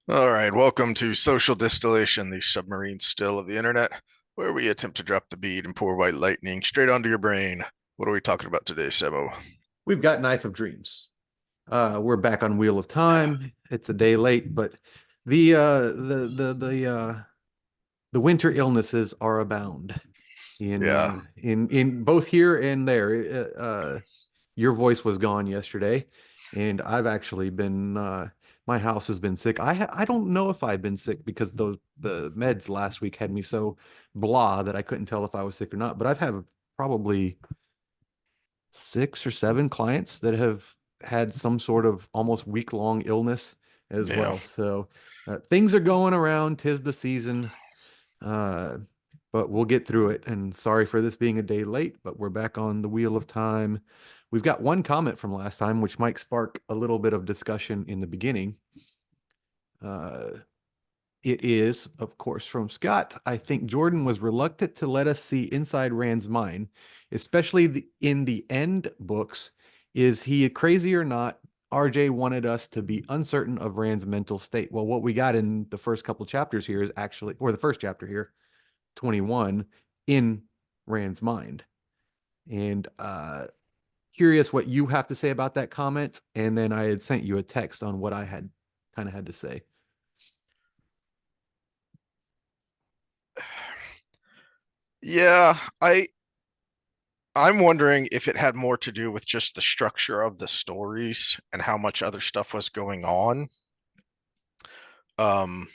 All right, welcome to Social Distillation, the submarine still of the internet, where we attempt to drop the bead and pour white lightning straight onto your brain. What are we talking about today, Sebo? We've got Knife of Dreams. We're back on Wheel of Time. It's a day late, but the uh the winter illnesses are abound Yeah, in both here and there. Your voice was gone yesterday, and I've actually been my house has been sick. I don't know if I've been sick because the meds last week had me so blah that I couldn't tell if I was sick or not. But I've had probably 6 or 7 clients that have had some sort of almost week-long illness as yeah. well. So things are going around. Tis the season, uh, but we'll get through it. And sorry for this being a day late, but we're back on the wheel of time. We've got one comment from last time, which might spark a little bit of discussion in the beginning. Uh, it is, of course, from Scott. I think Jordan was reluctant to let us see inside Rand's mind, especially in the end books. Is he crazy or not? RJ wanted us to be uncertain of Rand's mental state. Well, what we got in the first couple chapters here is actually, or the first chapter here, 21, in Rand's mind. And curious what you have to say about that comment. And then I had sent you a text on what I had kind of had to say. Yeah, I'm wondering if it had more to do with just the structure of the stories and how much other stuff was going on. Um,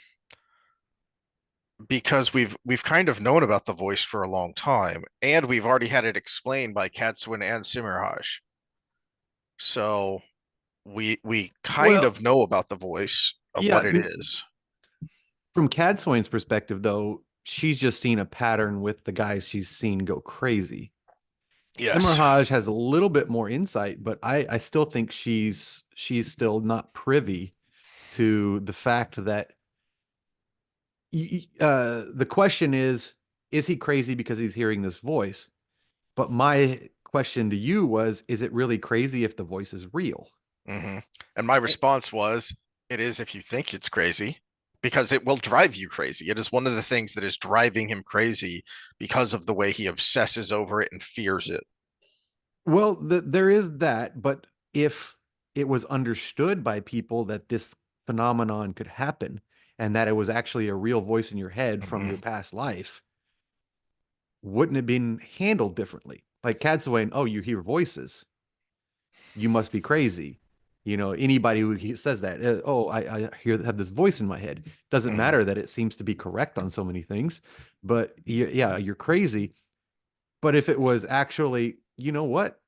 because we've kind of known about the voice for a long time, and we've already had it explained by Katswin and Simmerhaj. So we kind Well, of know about the voice of yeah, what it is. from Cadsoin's perspective, though, she's just seen a pattern with the guys she's seen go crazy. Yes. Simmerhaj has a little bit more insight, but I still think she's still not privy to the fact that the question is he crazy because he's hearing this voice? But my question to you was, is it really crazy if the voice is real? hmm And my response was, it is if you think it's crazy, because it will drive you crazy. It is one of the things that is driving him crazy because of the way he obsesses over it and fears it. Well, there is that, but if it was understood by people that this phenomenon could happen and that it was actually a real voice in your head from your hmm past life, wouldn't it been handled differently? Like Cadsuane, oh, you hear voices, you must be crazy. Anybody who says that, oh, I have this voice in my head. Doesn't hmm matter that it seems to be correct on so many things, but yeah, you're crazy. But if it was actually, you know what?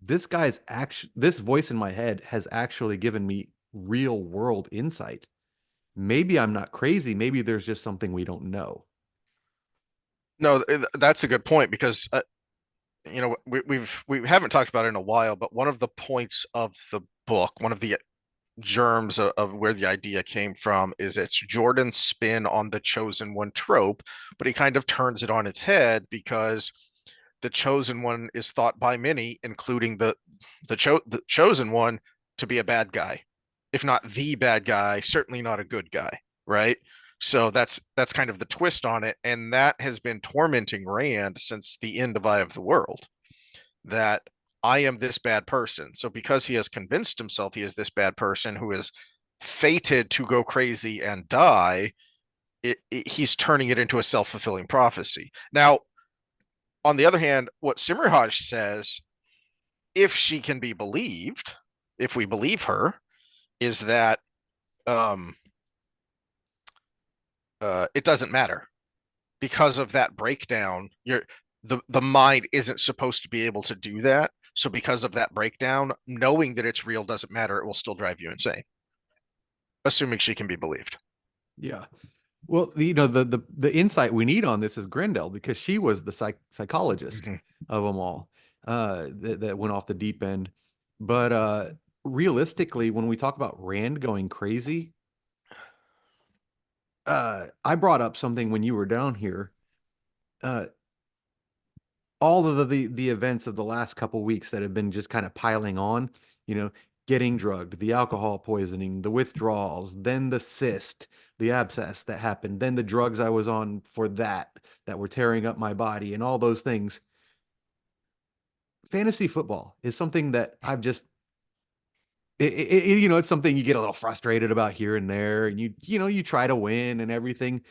This voice in my head has actually given me real world insight. Maybe I'm not crazy. Maybe there's just something we don't know. No, that's a good point because we haven't talked about it in a while, but one of the points of the book, one of the germs of where the idea came from is it's Jordan's spin on the chosen one trope, but he kind of turns it on its head because the chosen one is thought by many, including the chosen one, to be a bad guy, if not the bad guy, certainly not a good guy, right? So that's kind of the twist on it, and that has been tormenting Rand since the end of Eye of the World. That I am this bad person. So because he has convinced himself he is this bad person who is fated to go crazy and die, he's turning it into a self-fulfilling prophecy. Now, on the other hand, what Simmerhaj says, if she can be believed, if we believe her, is that um, it doesn't matter because of that breakdown. The mind isn't supposed to be able to do that. So because of that breakdown, knowing that it's real doesn't matter. It will still drive you insane, assuming she can be believed. Yeah. Well, the insight we need on this is Grendel because she was the psychologist Mm-hmm. of them all that went off the deep end. But realistically, when we talk about Rand going crazy, I brought up something when you were down here. Uh, all of the events of the last couple weeks that have been just kind of piling on, you know, getting drugged, the alcohol poisoning, the withdrawals, then the cyst, the abscess that happened, then the drugs I was on for that were tearing up my body, and all those things. Fantasy football is something that I've just it's something you get a little frustrated about here and there, and you try to win and everything,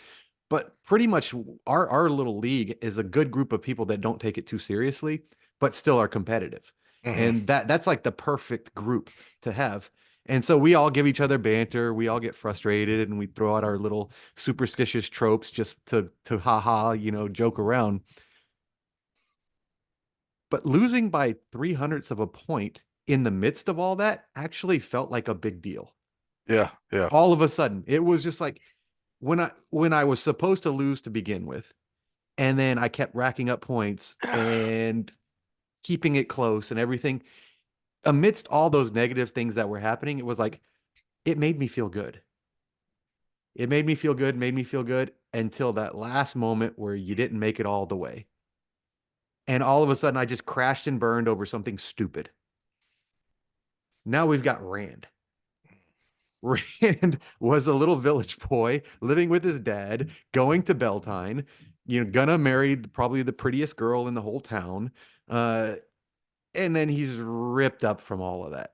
but pretty much our little league is a good group of people that don't take it too seriously, but still are competitive. Hmm. And that's like the perfect group to have. And so we all give each other banter, we all get frustrated, and we throw out our little superstitious tropes just to haha, joke around. But losing by 300ths of a point in the midst of all that actually felt like a big deal. Yeah, yeah. All of a sudden, it was just like when I was supposed to lose to begin with, and then I kept racking up points and keeping it close and everything. Amidst all those negative things that were happening, it was like it made me feel good. It made me feel good until that last moment where you didn't make it all the way. And all of a sudden I just crashed and burned over something stupid. Now we've got Rand. Rand was a little village boy living with his dad, going to Beltane, gonna marry probably the prettiest girl in the whole town. Uh, and then he's ripped up from all of that.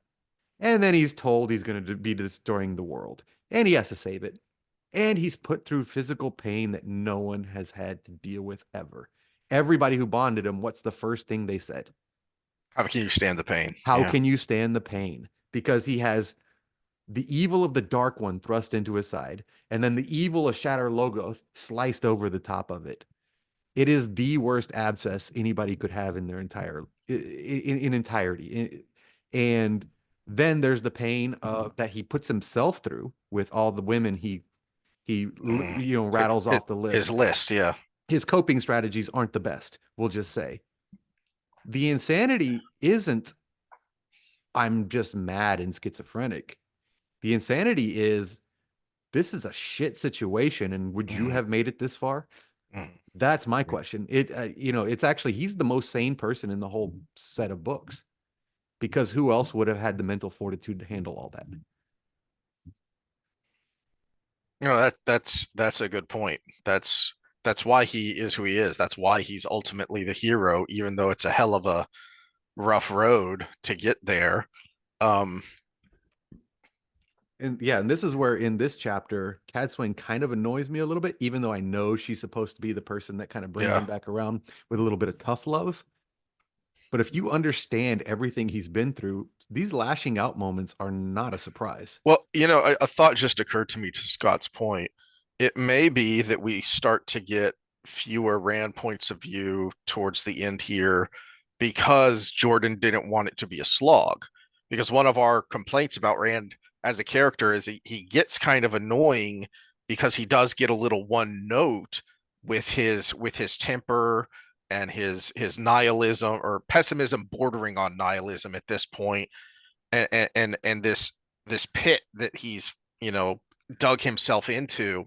And then he's told he's going to be destroying the world. And he has to save it. And he's put through physical pain that no one has had to deal with ever. Everybody who bonded him, what's the first thing they said? How can you stand the pain? How Yeah. can you stand the pain? Because he has the evil of the Dark One thrust into his side, and then the evil of Shatter Logoth sliced over the top of it. It is the worst abscess anybody could have in their in entirety. And then there's the pain of that he puts himself through with all the women he Mm. rattles off the His list. list, yeah. His coping strategies aren't the best, we'll just say. The insanity isn't I'm just mad and schizophrenic. The insanity is this is a shit situation, and would you Mm, have made it this far? mm. That's my question. It's actually he's the most sane person in the whole set of books because who else would have had the mental fortitude to handle all that? That's a good point. That's why he is who he is. That's why he's ultimately the hero, even though it's a hell of a rough road to get there. Um, And yeah, and this is where in this chapter, Cadswing kind of annoys me a little bit, even though I know she's supposed to be the person that kind of brings yeah. him back around with a little bit of tough love. But if you understand everything he's been through, these lashing out moments are not a surprise. Well, a thought just occurred to me to Scott's point. It may be that we start to get fewer Rand points of view towards the end here because Jordan didn't want it to be a slog. Because one of our complaints about Rand as a character is he gets kind of annoying because he does get a little one note with his temper and his nihilism or pessimism bordering on nihilism at this point, and this pit that he's dug himself into.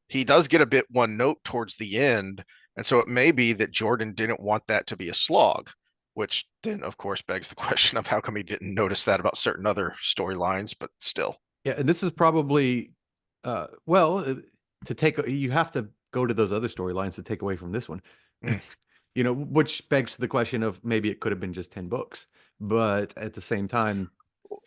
He does get a bit one note towards the end, and so it may be that Jordan didn't want that to be a slog, which then of course begs the question of how come he didn't notice that about certain other storylines, but still. Yeah, and this is probably well, to take you have to go to those other storylines to take away from this one. Mm. Which begs the question of maybe it could have been just 10 books. But at the same time,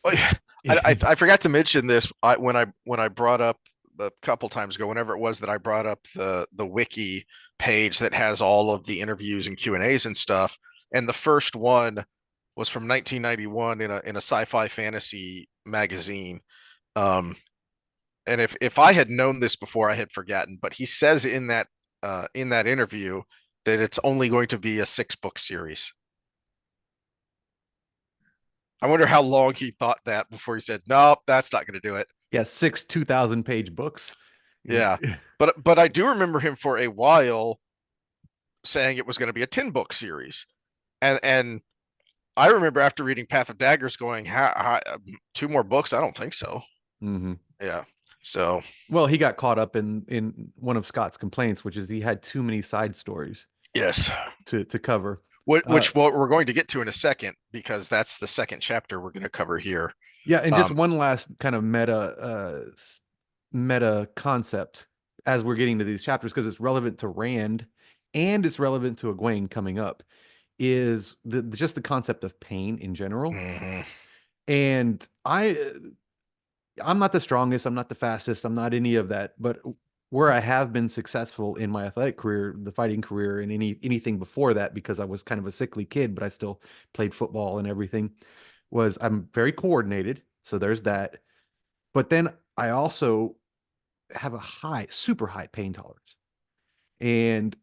I forgot to mention this when I brought up a couple times ago, whenever it was that I brought up the wiki page that has all of the interviews and Q&As and stuff, and the first one was from 1991 in a sci-fi fantasy magazine. Um, and if I had known this before, I had forgotten, but he says in that interview that it's only going to be a 6-book series. I wonder how long he thought that before he said, "Nope, that's not going to do it." yeah, 6 2,000-page books. Yeah, but I do remember him for a while saying it was going to be a 10-book series, and I remember after reading Path of Daggers going, two more books? I don't think so. Mhm. Yeah, so Well, he got caught up in one of Scott's complaints, which is he had too many side stories yes, to cover. which what we're going to get to in a second because that's the second chapter we're going to cover here. Yeah, and just Um, one last kind of meta concept as we're getting to these chapters because it's relevant to Rand and it's relevant to Egwene coming up is just the concept of pain in general. mhm, And I'm not the strongest, I'm not the fastest, I'm not any of that, but where I have been successful in my athletic career, the fighting career, and anything before that, because I was kind of a sickly kid, but I still played football and everything, was I'm very coordinated. So there's that. But then I also have a super high pain tolerance. And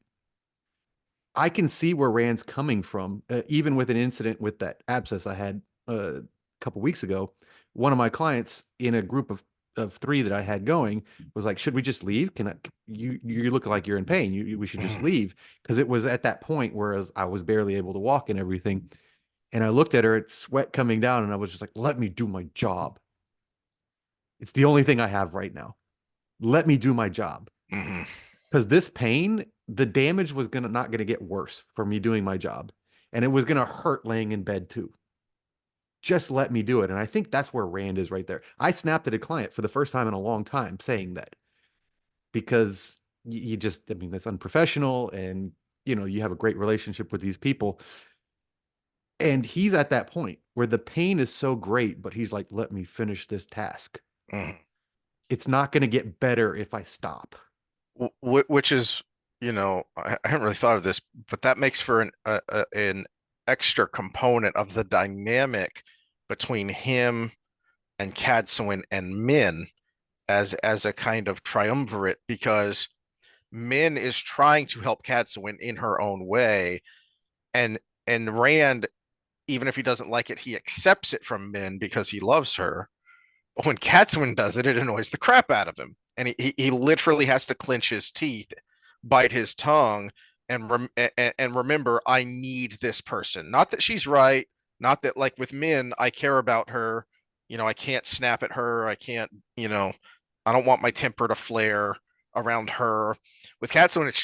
I can see where Rand's coming from, even with an incident with that abscess I had a couple weeks ago. One of my clients in a group of three that I had going was like, "Should we just leave? Can I? You look like you're in pain. We should just mhm, leave." Because it was at that point where I was barely able to walk and everything. And I looked at her, it's sweat coming down, and I was just like, "Let me do my job. It's the only thing I have right now. Let me do my job." mhm, Because this pain, the damage was gonna not gonna get worse for me doing my job, and it was gonna hurt laying in bed too. Just let me do it, and I think that's where Rand is right there. I snapped at a client for the first time in a long time saying that because you just, I mean, that's unprofessional, and you have a great relationship with these people, and he's at that point where the pain is so great, but he's like, "Let me finish this task. mhm. It's not gonna get better if I stop." Which is, I haven't really thought of this, but that makes for an extra component of the dynamic between him and Cadsuin and Min as a kind of triumvirate, because Min is trying to help Cadsuin in her own way, and Rand, even if he doesn't like it, he accepts it from Min because he loves her. But when Cadsuin does it, it annoys the crap out of him, and he literally has to clench his teeth, bite his tongue, and remember, I need this person. Not that she's right, not that, like with Min, I care about her. I can't snap at her. I can't. I don't want my temper to flare around her. With Cadsuin, it's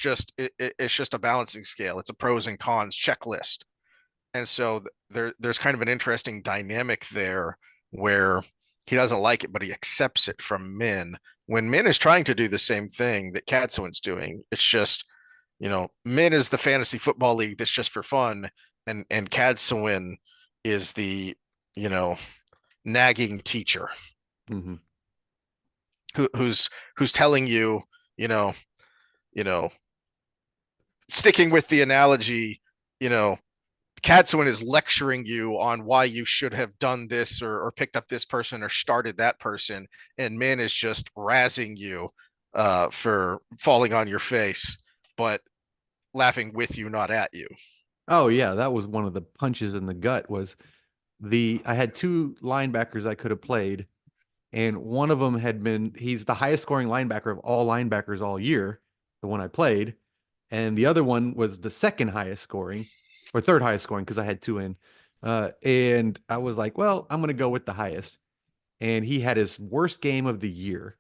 just a balancing scale. It's a pros and cons checklist, and so there's kind of an interesting dynamic there where he doesn't like it, but he accepts it from Min. When Min is trying to do the same thing that Cadsuin's doing, it's just, Min is the fantasy football league that's just for fun, and Cadsuin is the, you know, nagging teacher Mhm. who's telling you, you know, you know, sticking with the analogy, you know, Cadsuin is lecturing you on why you should have done this, or picked up this person or started that person, and Min is just razzing you for falling on your face, but laughing with you, not at you. Oh yeah, that was one of the punches in the gut was I had two linebackers I could have played, and one of them had been he's the highest scoring linebacker of all linebackers all year, the one I played, and the other one was the second highest scoring or third highest scoring because I had two in. And I was like, well, I'm gonna go with the highest. And he had his worst game of the year,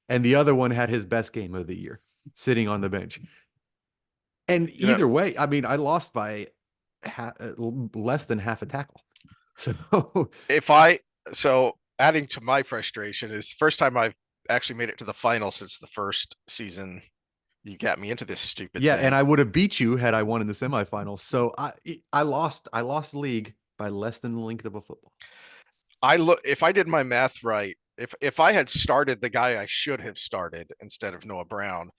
and the other one had his best game of the year, sitting on the bench. And You know, either way, I mean, I lost by less than half a tackle. So if I so adding to my frustration is first time I've actually made it to the final since the first season. You got me into this stupid yeah, and thing. I would have beat you had I won in the semifinals. So I lost the league by less than the length of a football. I look If I did my math right, if I had started the guy I should have started instead of Noah Brown,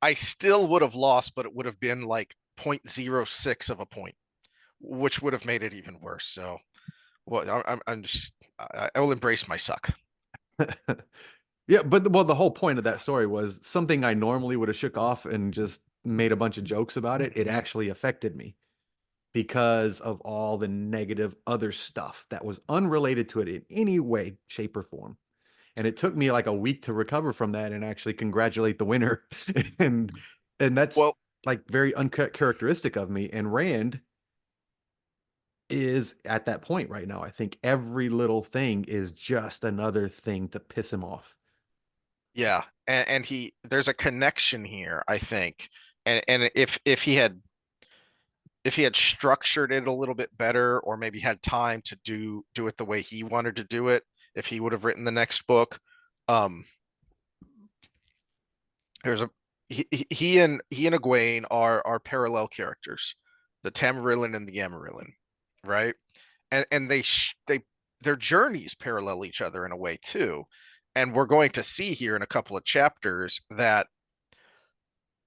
I still would have lost, but it would have been like 0.06 of a point, which would have made it even worse. So, well, I'm just I will embrace my suck. Yeah, but well, the whole point of that story was something I normally would have shook off and just made a bunch of jokes about it. It actually affected me because of all the negative other stuff that was unrelated to it in any way, shape, or form. And it took me like a week to recover from that and actually congratulate the winner. and and that's Well, like very uncharacteristic of me. And Rand is at that point right now. I think every little thing is just another thing to piss him off. yeah, and there's a connection here, I think, and if he had structured it a little bit better, or maybe had time to do it the way he wanted to do it, if he would have written the next book. Um, there's a he and Egwene are parallel characters, the Tamarillan and the Amarillan, right? And they their journeys parallel each other in a way too. And we're going to see here in a couple of chapters that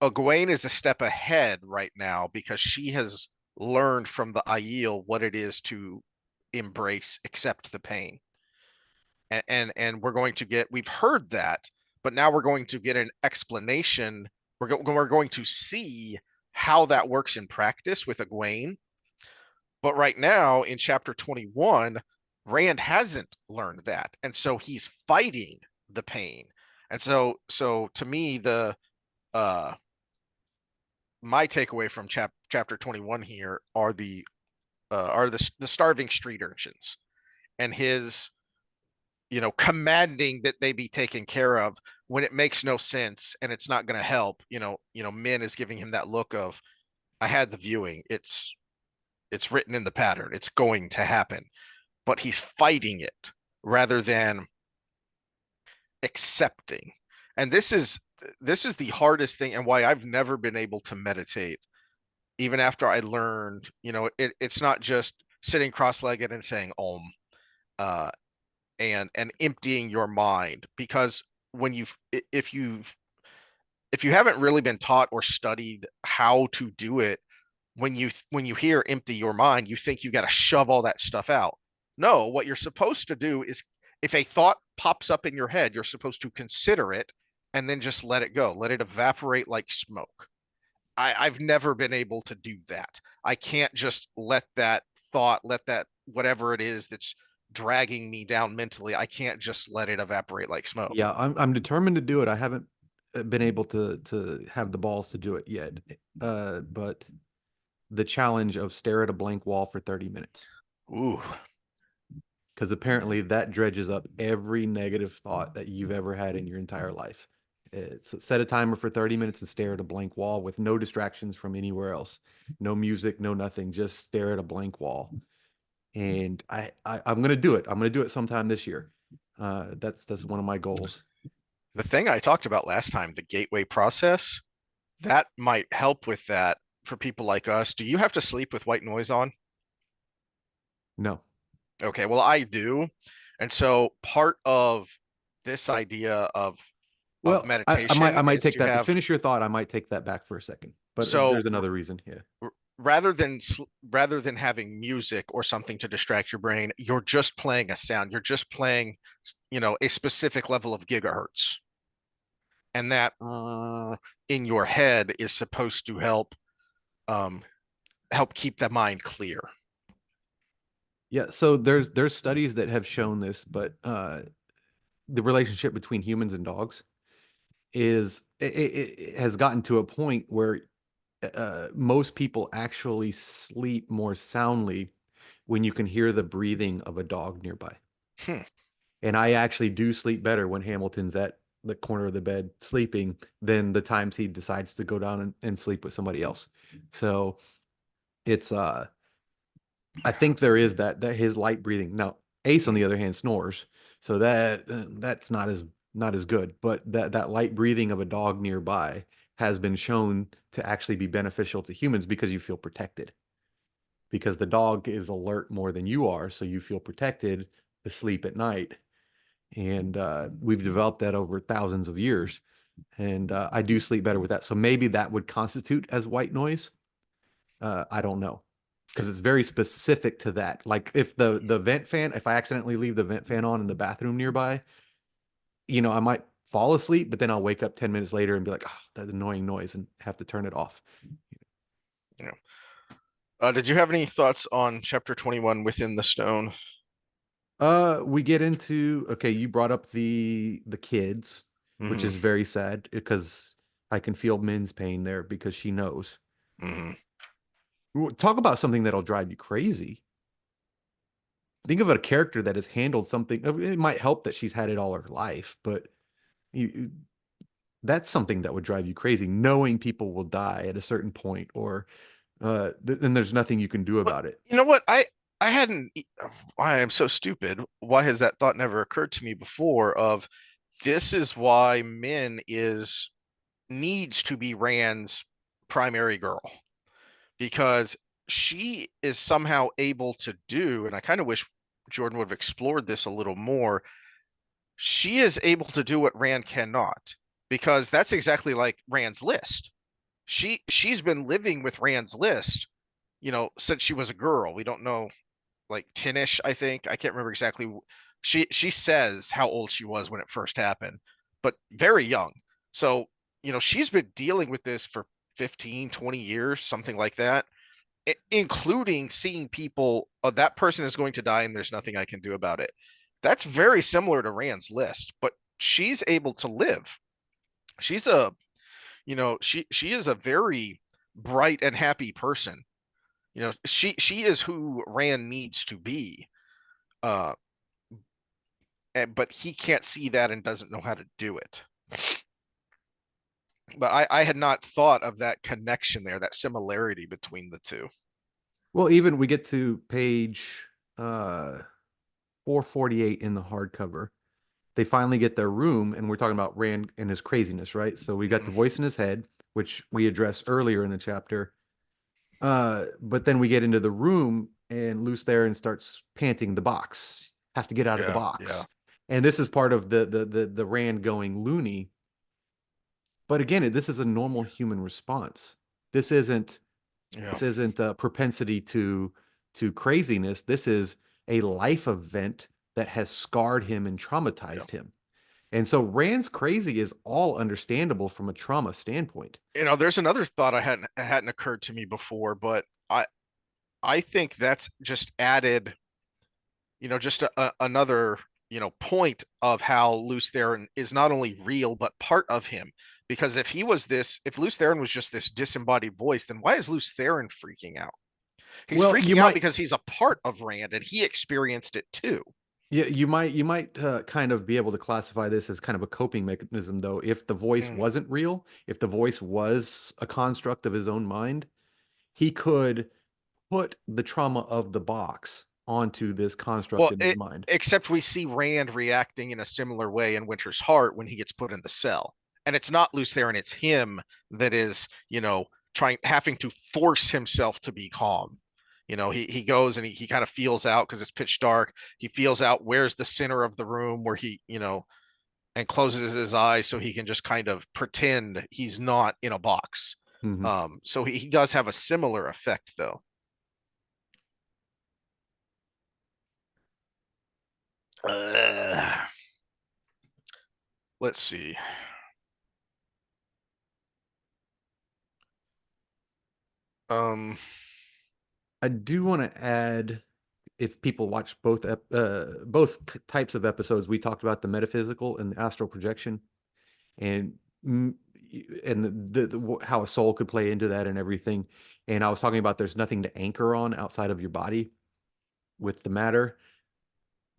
Egwene is a step ahead right now because she has learned from the Aiel what it is to embrace, accept the pain. And we're going to get, we've heard that, but now we're going to get an explanation. We're going to see how that works in practice with Egwene. But right now in chapter 21, Rand hasn't learned that. And so he's fighting the pain. And so to me, the uh my takeaway from chapter 21 here are the starving street urchins and his commanding that they be taken care of when it makes no sense and it's not going to help. Min is giving him that look of, I had the viewing, it's written in the pattern, it's going to happen, but he's fighting it rather than accepting. And this is the hardest thing, and why I've never been able to meditate even after I learned, it's not just sitting cross-legged and saying om, uh and emptying your mind, because when you if you haven't really been taught or studied how to do it, when you hear empty your mind, you think you got to shove all that stuff out. No, what you're supposed to do is, if a thought pops up in your head, you're supposed to consider it and then just let it go, let it evaporate like smoke. I've never been able to do that. I can't just let that thought, let that whatever it is that's dragging me down mentally, I can't just let it evaporate like smoke. Yeah, I'm determined to do it. I haven't been able to have the balls to do it yet. But the challenge of stare at a blank wall for 30 minutes, Ooh, because apparently that dredges up every negative thought that you've ever had in your entire life. It's set a timer for 30 minutes and stare at a blank wall with no distractions from anywhere else. No music, no nothing, just stare at a blank wall. And I'm gonna do it. I'm gonna do it sometime this year. That's one of my goals. the thing I talked about last time, the gateway process, that might help with that for people like us. Do you have to sleep with white noise on? No. Okay, well, I do. And so part of this idea of Well, I meditation might is take to that to have, finish your thought. I might take that back for a second, but so there's another reason here. rather than having music or something to distract your brain, you're just playing a sound. You're just playing, a specific level of gigahertz, and that in your head is supposed to um, help keep the mind clear. Yeah, so there's studies that have shown this, but the relationship between humans and dogs it has gotten to a point where most people actually sleep more soundly when you can hear the breathing of a dog nearby. Hmm. And I actually do sleep better when Hamilton's at the corner of the bed sleeping than the times he decides to go down and sleep with somebody else. So it's I think there is that his light breathing. Now, Ace on the other hand snores, so that's not as good. But that light breathing of a dog nearby has been shown to actually be beneficial to humans because you feel protected. Because the dog is alert more than you are, so you feel protected to sleep at night. And we've developed that over thousands of years. And I do sleep better with that. So maybe that would constitute as white noise. I don't know because it's very specific to that. Like if the vent fan, if I accidentally leave the vent fan on in the bathroom nearby, I might fall asleep, but then I'll wake up 10 minutes later and be like, oh, that annoying noise and have to turn it off. Yeah. Did you have any thoughts on chapter 21 within the stone? We get into okay, you brought up the kids, which Hmm. is very sad because I can feel Min's pain there because she knows. Hmm. Talk about something that'll drive you crazy. Think of a character that has handled something. It might help that she's had it all her life, but you, that's something that would drive you crazy, knowing people will die at a certain point, or and there's nothing you can do But about it. you know what? I hadn't. I am so stupid. Why has that thought never occurred to me before? Of this is why Min is needs to be Rand's primary girl because she is somehow able to do, and I kind of wish Jordan would have explored this a little more. She is able to do what Rand cannot because that's exactly like Rand's list. She's been living with Rand's list, since she was a girl. We don't know, like 10ish, I think. I can't remember exactly. She says how old she was when it first happened, but very young. So, she's been dealing with this for 15, 20 years, something like that, including seeing people, that person is going to die and there's nothing I can do about it. That's very similar to Rand's list, but she's able to live. She's a, she is a very bright and happy person. She is who Rand needs to be. Uh, but he can't see that and doesn't know how to do it. But I had not thought of that connection there, that similarity between the two. Well, even we get to page 448 in the hardcover. They finally get their room, and we're talking about Rand and his craziness, right? So we got the voice in his head, which we addressed earlier in the chapter. But then we get into the room, and Luce Theron starts panting the box. Have to get out of the Yeah, yeah, box. And this is part of the Rand going loony. But again, this is a normal human response. This isn't yeah, this isn't a propensity to craziness. This is a life event that has scarred him and yeah. traumatized him. And so Rand's crazy is all understandable from a trauma standpoint. There's another thought I hadn't occurred to me before, but I think that's just added, just another, point of how Luce Theron is not only real but part of him. Because if Luce Theron was just this disembodied voice, then why is Luce Theron freaking out? He's Well, you freaking out might because he's a part of Rand and he experienced it too. you might kind of be able to classify this as kind of a coping mechanism, though. If the voice Mm. wasn't real, if the voice was a construct of his own mind, he could put the trauma of the box onto this construct Well, in his mind. except we see Rand reacting in a similar way in Winter's Heart when he gets put in the cell. And it's not Luce Theron, it's him that is, having to force himself to be calm. He goes and he kind of feels out because it's pitch dark. He feels out where's the center of the room where he, and closes his eyes so he can just kind of pretend he's not in a box. Mhm. So he does have a similar effect though. Uh, let's see. Um, I do want to add, if people watch both types of episodes, we talked about the metaphysical and the astral projection, and mm, and how a soul could play into that and everything. And I was talking about there's nothing to anchor on outside of your body with the matter.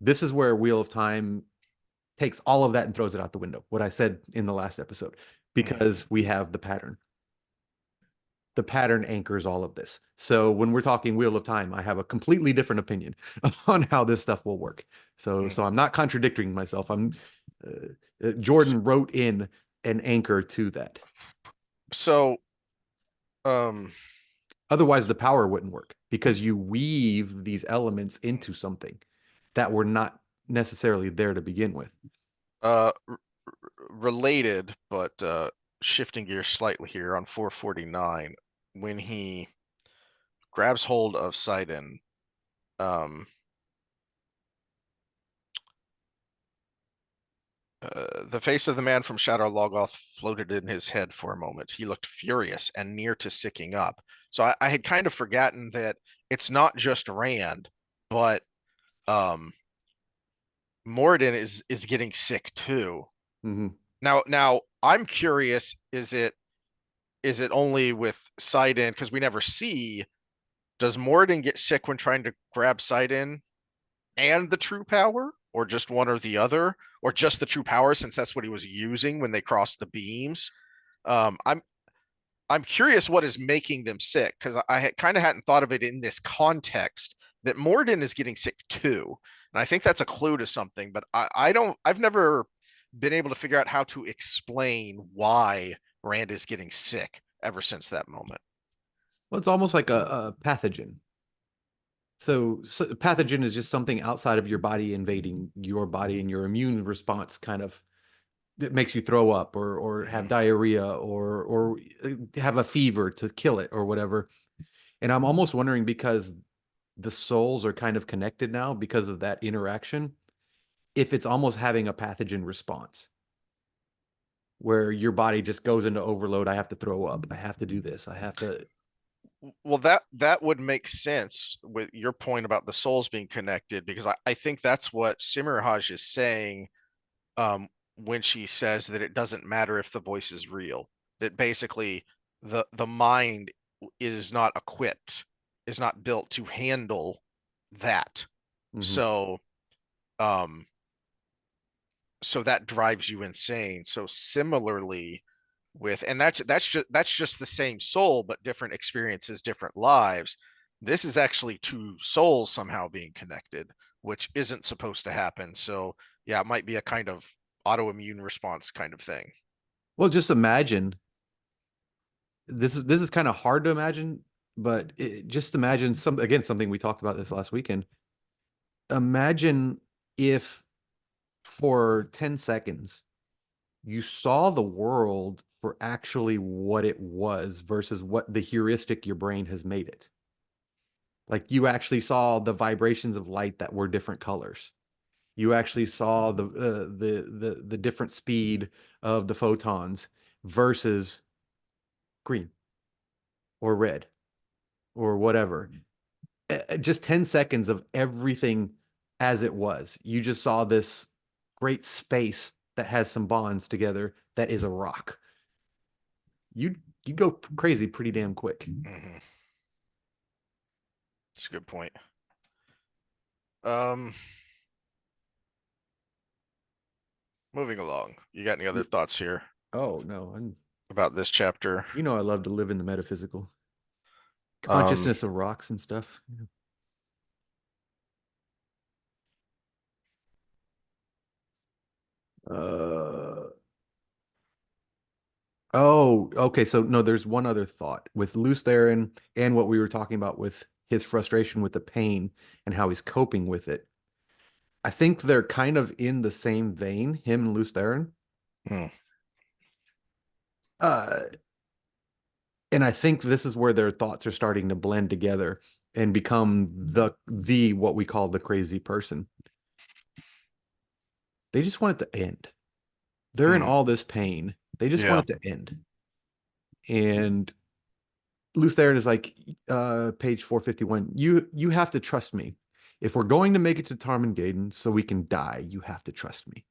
This is where Wheel of Time takes all of that and throws it out the window. What I said in the last episode, because we have the pattern. The pattern anchors all of this. So when we're talking Wheel of Time, I have a completely different opinion on how this stuff will work. So I'm not contradicting myself. Jordan wrote in an anchor to that. so, um, Otherwise, the power wouldn't work because you weave these elements into something that were not necessarily there to begin with. uh, related, but shifting gears slightly here on 449, when he grabs hold of Sidon, um, the face of the man from Shadow Logoth floated in his head for a moment. He looked furious and near to sicking up. So I had kind of forgotten that it's not just Rand, but um, Moradin is getting sick too. Mhm. Now I'm curious, is it only with Sidon? Because we never see, does Moradin get sick when trying to grab Sidon and the true power, or just one or the other, or just the true power since that's what he was using when they crossed the beams? I'm curious what is making them sick because I kind of hadn't thought of it in this context that Morden is getting sick too. And I think that's a clue to something, but I've never been able to figure out how to explain why Rand is getting sick ever since that moment. Well, it's almost like a pathogen. So pathogen is just something outside of your body invading your body, and your immune response kind of that makes you throw up or have Mhm. diarrhea or have a fever to kill it or whatever. And I'm almost wondering, because the souls are kind of connected now because of that interaction, if it's almost having a pathogen response where your body just goes into overload. I have to throw up. I have to do this. I have to. Well, that would make sense with your point about the souls being connected, because I think that's what Simirhaj is saying when she says that it doesn't matter if the voice is real. That basically the mind is not equipped, is not built to handle that. Mhm. So um so that drives you insane. So similarly with, and that's just the same soul but different experiences, different lives. This is actually two souls somehow being connected, which isn't supposed to happen. So yeah, it might be a kind of autoimmune response kind of thing. Well, just imagine, this is kind of hard to imagine, but just imagine something we talked about this last weekend. Imagine if for 10 seconds you saw the world for actually what it was versus what the heuristic your brain has made it. Like you actually saw the vibrations of light that were different colors. You actually saw the different speed of the photons versus green or red or whatever. Just 10 seconds of everything as it was. You just saw this great space that has some bonds together that is a rock. You go crazy pretty damn quick. Mm-hmm. That's a good point. um Moving along, you got any other thoughts here Oh no, and about this chapter? you know I love to live in the metaphysical um consciousness of rocks and stuff. Uh, oh, okay. So no, there's one other thought with Luce Theron and what we were talking about with his frustration with the pain and how he's coping with it. I think they're kind of in the same vein, him and Luce Theron. hmm. Uh, and I think this is where their thoughts are starting to blend together and become the what we call the crazy person. They just want it to end. They're in Hmm. all this pain. They just Yeah. want it to end. And Luce Theron is like, page 451. You have to trust me. If we're going to make it to Tarmangaden so we can die, you have to trust me.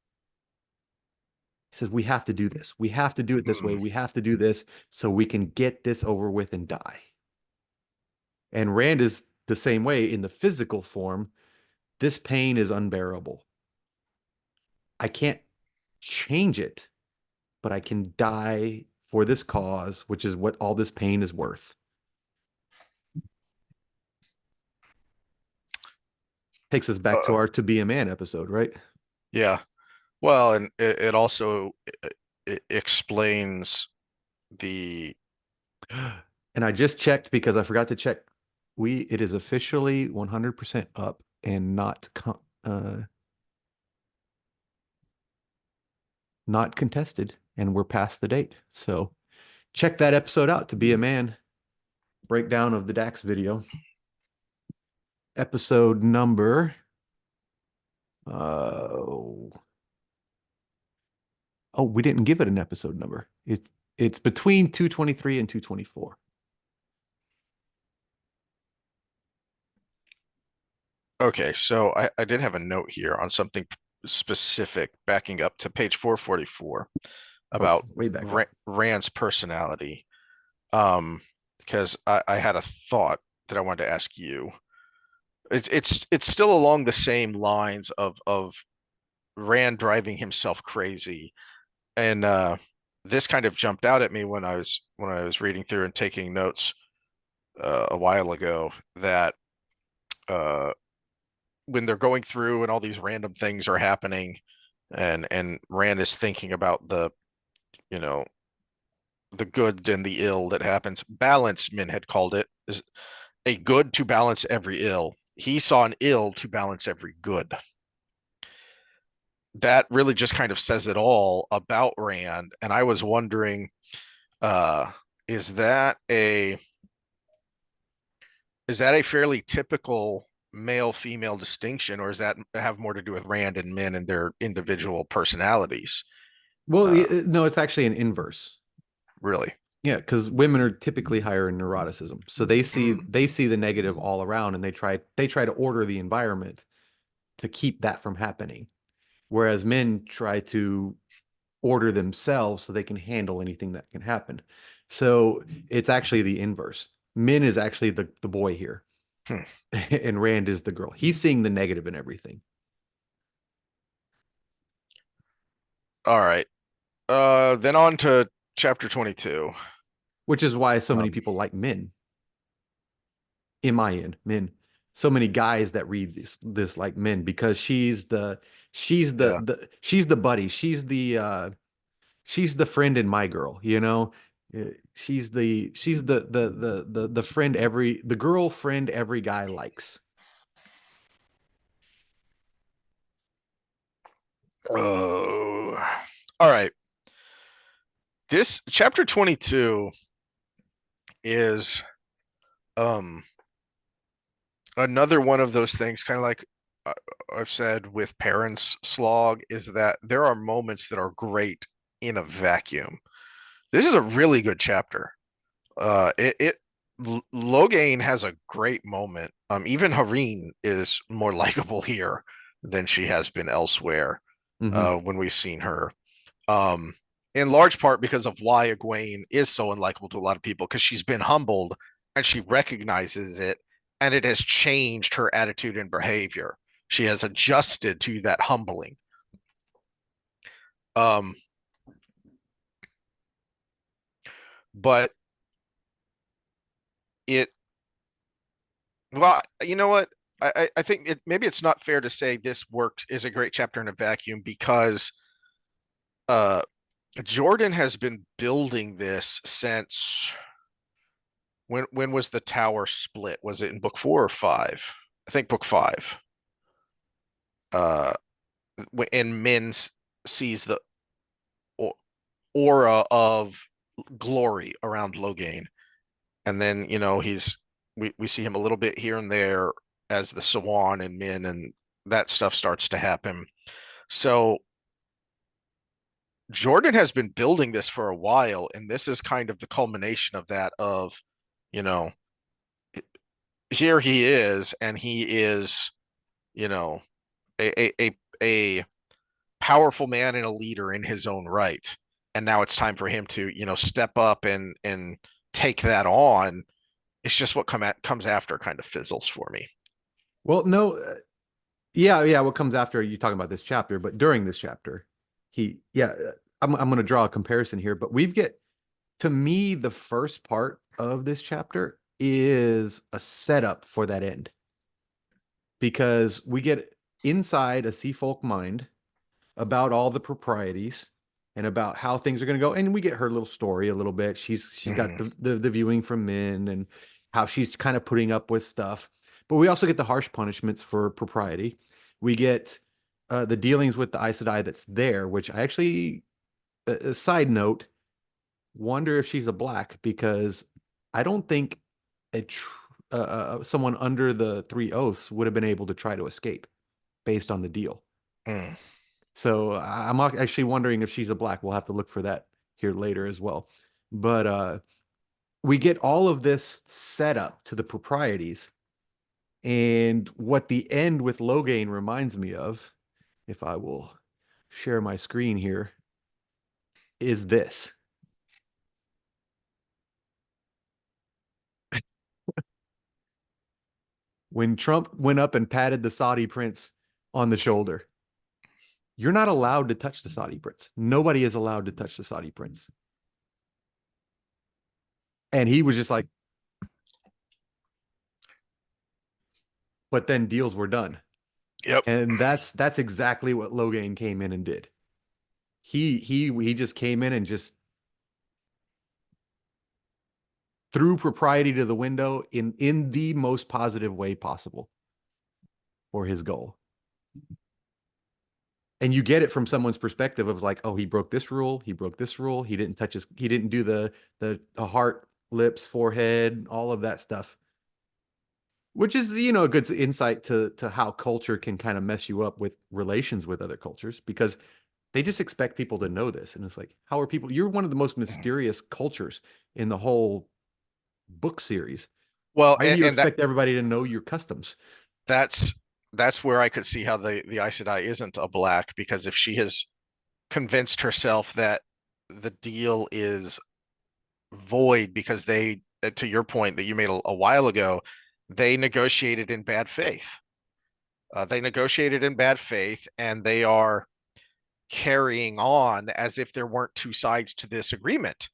He says, we have to do this. We have to do it this way. Hmm. We have to do this so we can get this over with and die. And Rand is the same way in the physical form. This pain is unbearable. I can't change it, but I can die for this cause, which is what all this pain is worth. Takes us back to uh, our To Be a Man episode, right? yeah. Well, and it also it explains the And I just checked because I forgot to check. It is officially 100% up and not contested, and we're past the date. So check that episode out, To Be a Man breakdown of the Dax video. Episode number oh oh, we didn't give it an episode number. It's between 223 and 224. okay. So I did have a note here on something specific backing up to page 444 Oh, about way back up. Rand's personality. Um, because I had a thought that I wanted to ask you. It's still along the same lines of Rand driving himself crazy. And this kind of jumped out at me when I was reading through and taking notes a while ago, that uh when they're going through and all these random things are happening, and Rand is thinking about you know the good and the ill that happens. Balance, Min had called it, is a good to balance every ill. He saw an ill to balance every good. That really just kind of says it all about Rand. And I was wondering, uh, is that a is that a fairly typical male female distinction, or does that have more to do with Rand and Min and their individual personalities? Well, Uh, no, it's actually an inverse. really. Yeah, because women are typically higher in neuroticism, so they see Mm, they see the negative all around, and they try to order the environment to keep that from happening. Whereas men try to order themselves so they can handle anything that can happen. So it's actually the inverse. Min is actually the boy here, hmm. and Rand is the girl. He's seeing the negative in everything, All right. Then on to chapter 22. which is why so many Um, people like Min. In my end, Min. So many guys that read this like Min because yeah. she's the buddy. She's the friend in My Girl, you know? She's the friend the girlfriend every guy likes. Oh. All right. This chapter 22 is um another one of those things, kind of like uh, I've said with Parents Slog, is that there are moments that are great in a vacuum. This is a really good chapter. It Logain has a great moment. Even Hareen is more likable here than she has been elsewhere. Hmm. When we've seen her, um, in large part because of why Egwene is so unlikable to a lot of people, because she's been humbled and she recognizes it, and it has changed her attitude and behavior. She has adjusted to that humbling. Um, but it Well, you know what? I think maybe it's not fair to say this worked is a great chapter in a vacuum, because uh Jordan has been building this since when was the tower split? Was it in book 4 or 5? I think book 5. Uh and Min sees the aura of glory around Logain. And then, we see him a little bit here and there as the Swan and Min, and that stuff starts to happen. So Jordan has been building this for a while, and this is kind of the culmination of that. Of, you know, here he is, and he is, you know, a powerful man and a leader in his own right. And now it's time for him to, step up and take that on. It's just what comes after kind of fizzles for me. Well, no, yeah. What comes after you talking about this chapter, but during this chapter, I'm going to draw a comparison here, but to me, the first part of this chapter is a setup for that end because we get inside a sea folk mind about all the proprieties and about how things are going to go. And we get her little story a little bit. She's got Mm-hmm. the viewing from Min and how she's kind of putting up with stuff. But we also get the harsh punishments for propriety. We get the dealings with the Aes Sedai that's there, which I actually, a side note, wonder if she's a black because I don't think someone under the three oaths would have been able to try to escape based on the deal. Mm. So I'm actually wondering if she's a black. We'll have to look for that here later as well. But we get all of this set up to the proprieties. And what the end with Logain reminds me of, if I will share my screen here, is this. When Trump went up and patted the Saudi prince on the shoulder, you're not allowed to touch the Saudi prince. Nobody is allowed to touch the Saudi prince. And he was just like, but then deals were done. Yep. And that's exactly what Logain came in and did. He just came in and just threw propriety to the window in the most positive way possible for his goal. And you get it from someone's perspective of like, oh, he broke this rule, he broke this rule, he didn't do the heart, lips, forehead, all of that stuff. Which is, a good insight to how culture can kind of mess you up with relations with other cultures because they just expect people to know this. And it's like, how are people? You're one of the most mysterious cultures in the whole book series. Well, Why do you and that expect everybody to know your customs? that's that's where I could see how the Aes Sedai isn't a black, because if she has convinced herself that the deal is void because they, to your point that you made a while ago, they negotiated in bad faith. They negotiated in bad faith, and they are carrying on as if there weren't two sides to this agreement.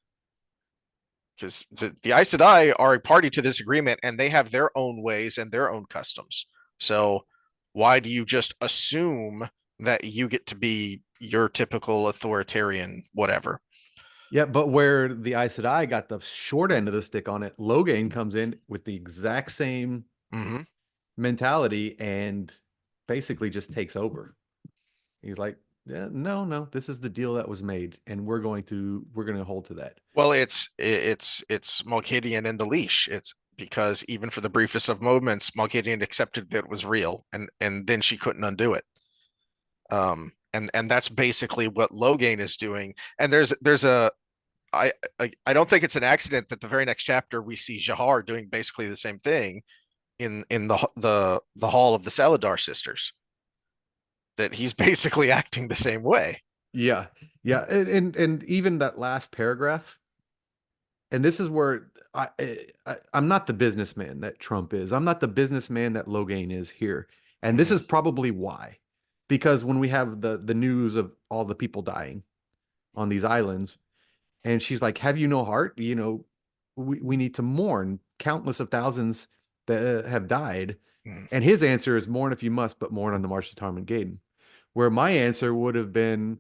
Because the Aes Sedai are a party to this agreement, and they have their own ways and their own customs. So why do you just assume that you get to be your typical authoritarian whatever? Yeah, but where the Aes Sedai got the short end of the stick on it, Logain comes in with the exact same Mm-hmm. mentality and basically just takes over. He's like, yeah, no, no, this is the deal that was made, and we're going to hold to that. Well, it's Malkavian in the leash. It's because even for the briefest of moments, Malkavian accepted that it was real, and then she couldn't undo it. And that's basically what Logain is doing. And there's a I don't think it's an accident that the very next chapter we see Jahar doing basically the same thing in the hall of the Saladar sisters. That he's basically acting the same way. Yeah, yeah, and even that last paragraph, and this is where I'm not the businessman that Trump is. I'm not the businessman that Logain is here, and this Mm-hmm. is probably why, because when we have the news of all the people dying on these islands, and she's like, "Have you no heart? We need to mourn countless of thousands that have died." Mm-hmm. And his answer is, "Mourn if you must, but mourn on the March to Tarmangaden." Where my answer would have been,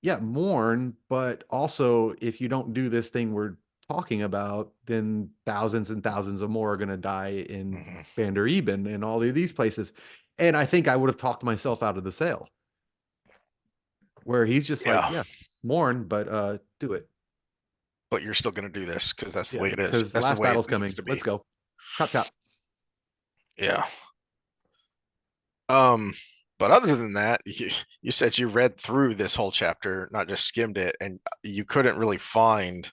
yeah, mourn, but also if you don't do this thing we're talking about, then thousands and thousands of more are going to die in Mm-hmm. Bander Eben and all of these places. And I think I would have talked myself out of the sale, where he's just like, Yeah, yeah, mourn, but do it. but you're still going to do this because that's the Yeah, way it is. because That's the last way it battle's needs coming. to be. Let's go. Chop chop. Yeah. Um, but other than that, you said you read through this whole chapter, not just skimmed it, and you couldn't really find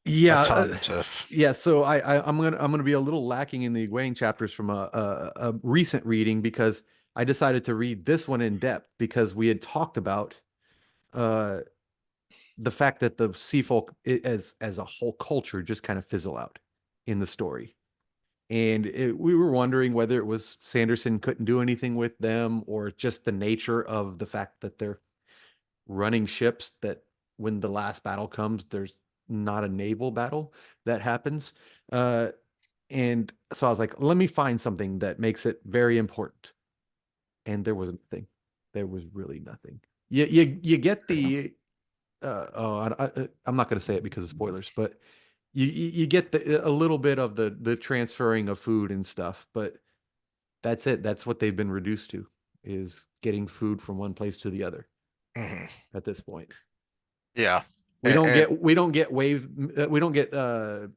a Yeah, ton to. yeah. So I'm gonna be a little lacking in the Egwene chapters from a recent reading because I decided to read this one in depth because we had talked about uh the fact that the sea folk as a whole culture just kind of fizzle out in the story. And we were wondering whether it was Sanderson couldn't do anything with them or just the nature of the fact that they're running ships that when the last battle comes, there's not a naval battle that happens. Uh, and so I was like, let me find something that makes it very important. And there wasn't a thing. There was really nothing. You get the I'm not going to say it because of spoilers, but you get a little bit of the transferring of food and stuff, but that's it. That's what they've been reduced to is getting food from one place to the other Mhm. at this point. Yeah, We don't and get we don't get wave we don't get the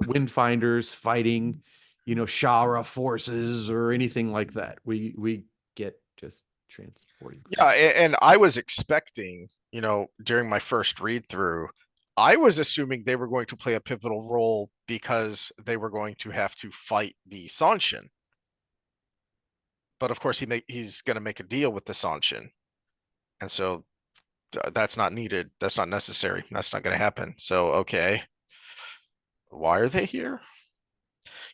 wind finders fighting, Shara forces or anything like that. We get just transporting yeah, food. and I was expecting, during my first read through, I was assuming they were going to play a pivotal role because they were going to have to fight the Sanshin. But of course, he's going to make a deal with the Sanshin, and so that's not needed. That's not necessary. That's not going to happen. So okay, why are they here?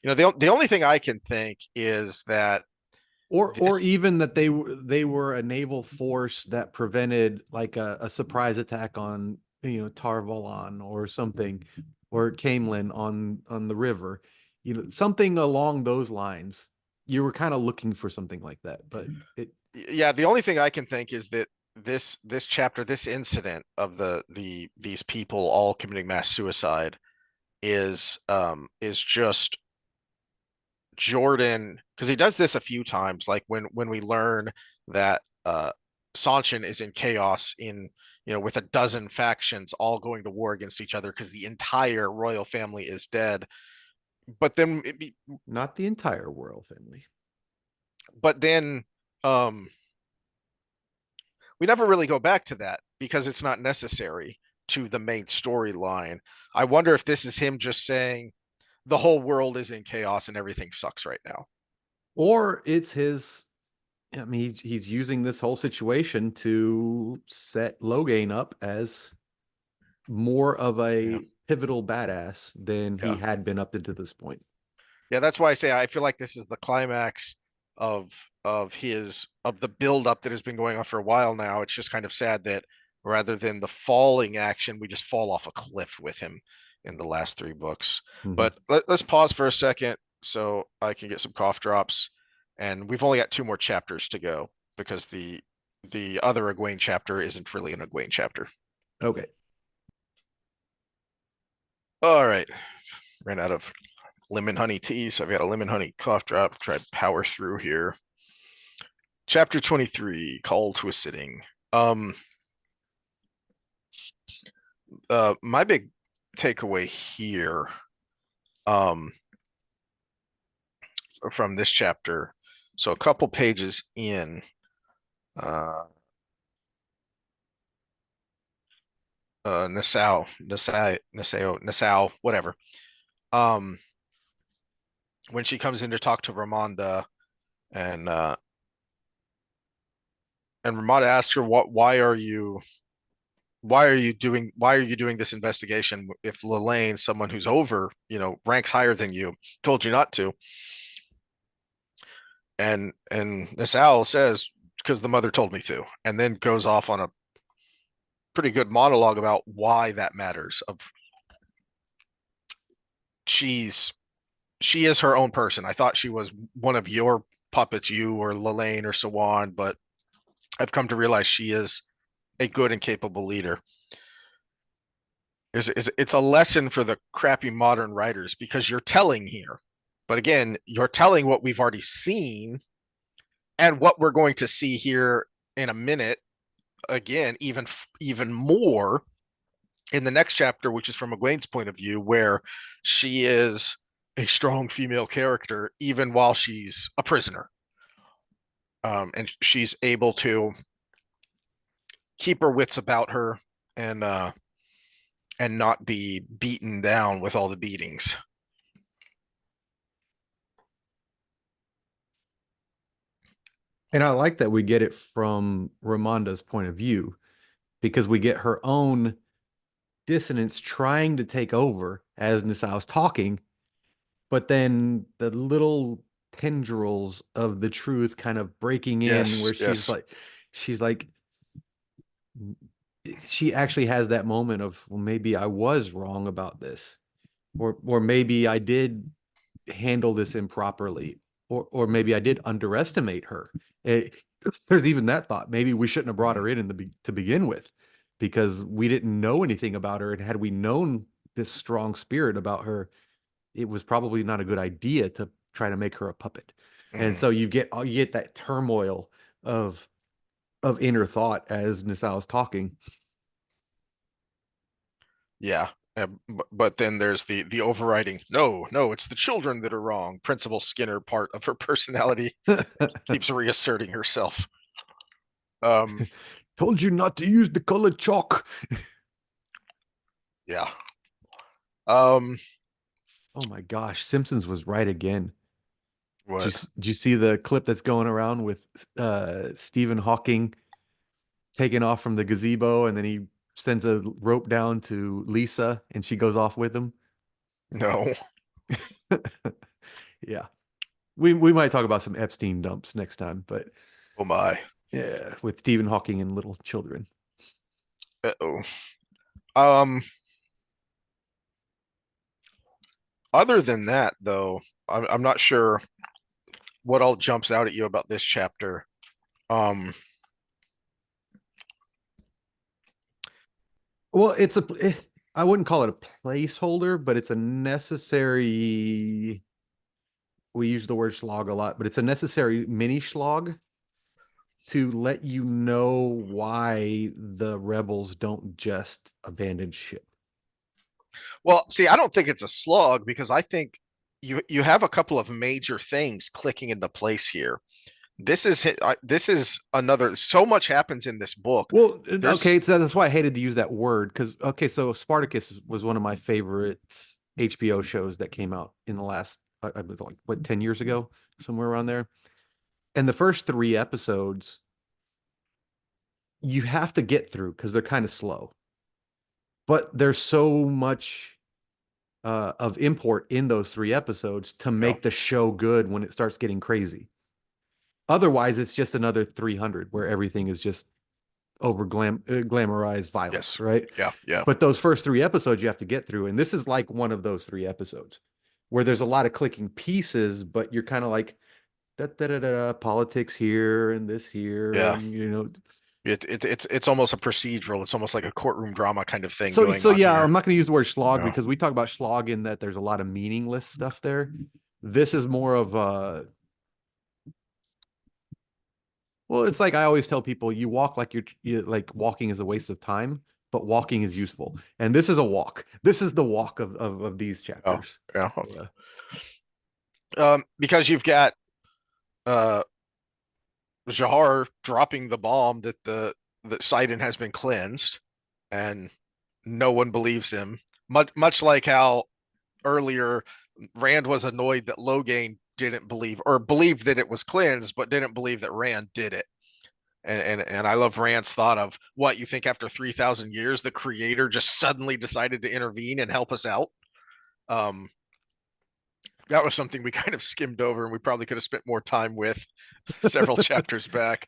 The only thing I can think is that Or this. even that they were a naval force that prevented like a surprise attack on Tarvalon or something or Camelin on the river. something along those lines. You were kind of looking for something like that, but it Yeah, the only thing I can think is that this chapter, this incident of these people all committing mass suicide is just Jordan, because he does this a few times, like when we learn that Sanchin is in chaos in, with a dozen factions all going to war against each other because the entire royal family is dead. But then not the entire royal family. but then um we never really go back to that because it's not necessary to the main storyline. I wonder if this is him just saying the whole world is in chaos and everything sucks right now. Or it's his I mean, he's using this whole situation to set Logain up as more of Yeah. a pivotal badass than he Yeah. had been up into this point. Yeah, that's why I say I feel like this is the climax of the build up that has been going on for a while now. It's just kind of sad that rather than the falling action, we just fall off a cliff with him in the last three books. Mhm. But let's pause for a second so I can get some cough drops. And we've only got two more chapters to go because the other Egwene chapter isn't really an Egwene chapter. Okay. All right, ran out of lemon honey tea, so I've got a lemon honey cough drop. Try to power through here. Chapter 23, Call to a Sitting. Um my big takeaway here um from this chapter. So a couple pages in, uh Nassau, whatever. Um when she comes in to talk to Ramonda, and Ramonda asks her, what why are you doing this investigation if Lelaine, someone who's over, ranks higher than you, told you not to? And Nassau says, because the mother told me to, and then goes off on a pretty good monologue about why that matters. Of she's she is her own person. I thought she was one of your puppets, you or Lelaine or Sawan, but I've come to realize she is a good and capable leader. It's a lesson for the crappy modern writers because you're telling here, but again, you're telling what we've already seen and what we're going to see here in a minute. Again, even more in the next chapter, which is from Egwene's point of view, where she is a strong female character even while she's a prisoner, and she's able to keep her wits about her, and not be beaten down with all the beatings. And I like that we get it from Ramonda's point of view because we get her own dissonance trying to take over as Nassau's talking, but then the little tendrils of the truth kind of breaking in Yes, where yes. she's like she actually has that moment of, well, maybe I was wrong about this, or maybe I did handle this improperly, or maybe I did underestimate her. It, there's even that thought. Maybe we shouldn't have brought Mm-hmm. her in to begin with because we didn't know anything about her, and had we known this strong spirit about her, it was probably not a good idea to try to make her a puppet. And Mm-hmm. so you get that turmoil of inner thought as Nassau's talking. Yeah. But then there's the overriding, no, no, it's the children that are wrong. Principal Skinner part of her personality keeps reasserting herself. Um, Told you not to use the colored chalk. yeah. Um, Oh my gosh, Simpsons was right again. Did what? did you see the clip that's going around with Stephen Hawking taking off from the gazebo and then he sends a rope down to Lisa and she goes off with him? No. Yeah. We might talk about some Epstein dumps next time, but Oh my. yeah, with Stephen Hawking and little children. Uh-oh. Um, Other than that, though, I'm not sure what all jumps out at you about this chapter. Um, Well, I wouldn't call it a placeholder, but it's a necessary. We use the word slog a lot, but it's a necessary mini slog to let you know why the rebels don't just abandon ship. well, see, I don't think it's a slog because I think you have a couple of major things clicking into place here. This is another. So much happens in this book. Well, There's okay, so that's why I hated to use that word because okay, so Spartacus was one of my favorite HBO shows that came out in the last, I believe, like what, 10 years ago, somewhere around there. And the first three episodes you have to get through because they're kind of slow, but there's so much of import in those three episodes to yeah, make the show good when it starts getting crazy. Otherwise, it's just another 300 where everything is just glamorized violence, yes, right? yeah, yeah, But those first three episodes you have to get through, and this is like one of those three episodes where there's a lot of clicking pieces, but you're kind of like da, da, da, da, da, politics here and this here, yeah. and It's almost a procedural. It's almost like a courtroom drama kind of thing so going so on yeah, here. I'm not going to use the word slog Yeah, because we talk about slog in that there's a lot of meaningless stuff there. This is more of a well, it's like I always tell people, you walk like you like walking is a waste of time, but walking is useful. And this is a walk. This is the walk of these oh, chapters. yeah. So, Because you've got uh Jahar dropping the bomb that the that Sidon has been cleansed, and no one believes him. Much like how earlier Rand was annoyed that Logain didn't believe or believed that it was cleansed, but didn't believe that Rand did it. And I love Rand's thought of what you think after 3,000 years, the creator just suddenly decided to intervene and help us out. Um, that was something we kind of skimmed over and we probably could have spent more time with several chapters back.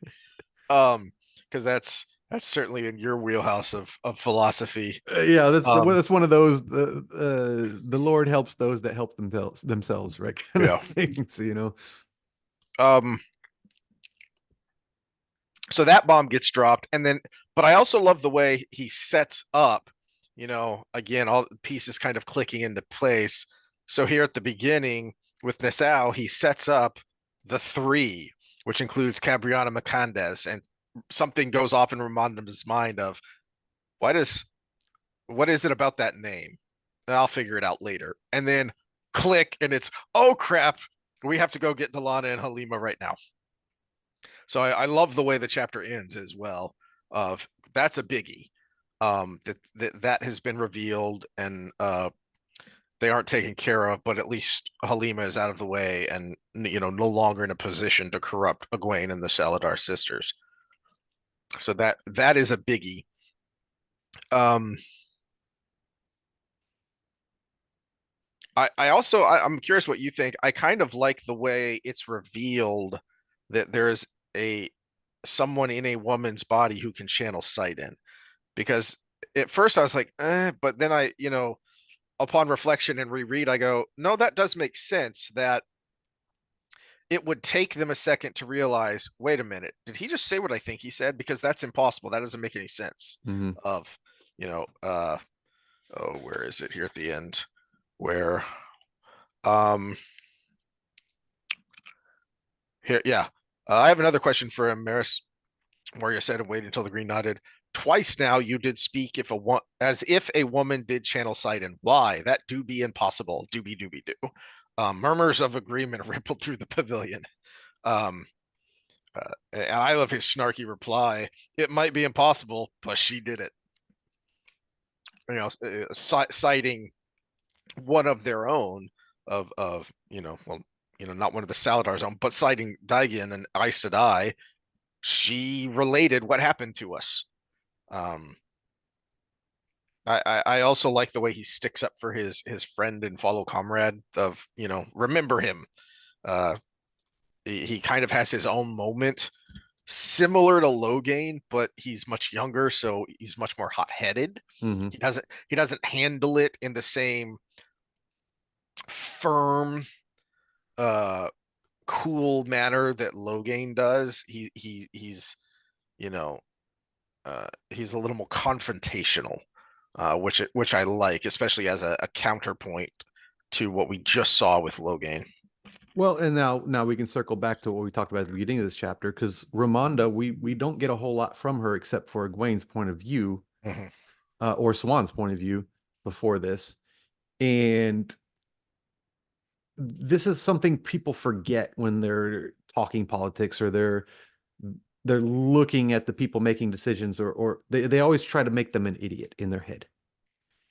Because that's certainly in your wheelhouse of philosophy. yeah, Um, that's one of those the Lord helps those that help themselves, right? Kind of yeah. things. Um, so that bomb gets dropped, and then, but I also love the way he sets up. Again, all the pieces kind of clicking into place. So here at the beginning with Nassau, he sets up the three, which includes Cabriana Macandes, and something goes off in Ramonda's mind of why does what is it about that name? I'll figure it out later. And then click, and it's, oh crap, we have to go get Delana and Halima right now. So I love the way the chapter ends as well. Of that's a biggie. That has been revealed, and they aren't taken care of, but at least Halima is out of the way, and no longer in a position to corrupt Egwene and the Saladar sisters. So that is a biggie. Um, I also I'm curious what you think. I kind of like the way it's revealed that there's a someone in a woman's body who can channel sight in. Because at first I was like, but then upon reflection and reread, I go, no, that does make sense that it would take them a second to realize, wait a minute, did he just say what I think he said? Because that's impossible. That doesn't make any sense. Hmm. Of, oh, where is it here at the end? Where um here, yeah. I have another question for him, Maris. Moria said and waited until the green nodded. Twice now you did speak if a one as if a woman did channel sight and why that do be impossible. Doobie doobie do. Murmurs of agreement rippled through the pavilion. Um, and I love his snarky reply. It might be impossible, but she did it. Citing one of their own of well, not one of the Saladar's own, but citing Daigen and Aes Sedai. She related what happened to us. Um, I also like the way he sticks up for his friend and follow comrade of remember him. Uh, he kind of has his own moment, similar to Logain, but he's much younger, so he's much more hot headed. Hmm. He doesn't handle it in the same firm, uh, cool manner that Logain does. He's you know he's a little more confrontational, which I like, especially as a counterpoint to what we just saw with Logain. Well, and now we can circle back to what we talked about at the beginning of this chapter, because Ramonda, we don't get a whole lot from her except for Egwene's point of view, Mm-hmm. or Swan's point of view before this. And this is something people forget when they're talking politics, or they're looking at the people making decisions, or they always try to make them an idiot in their head.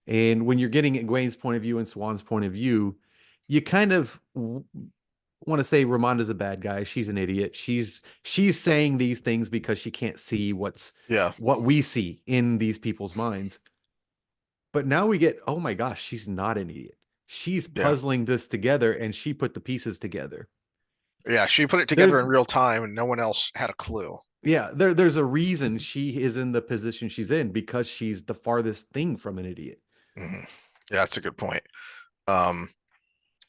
And when you're getting Egwene's point of view and Swan's point of view, you kind of want to say Ramonda's a bad guy. She's an idiot. She's saying these things because she can't see Yeah, what we see in these people's minds. But now we get, oh my gosh, she's not an idiot. She's yeah, puzzling this together, and she put the pieces together. yeah. She put it together There, in real time, and no one else had a clue. yeah, there's a reason she is in the position she's in, because she's the farthest thing from an idiot. Mm-hmm. Yeah, that's a good point. Um,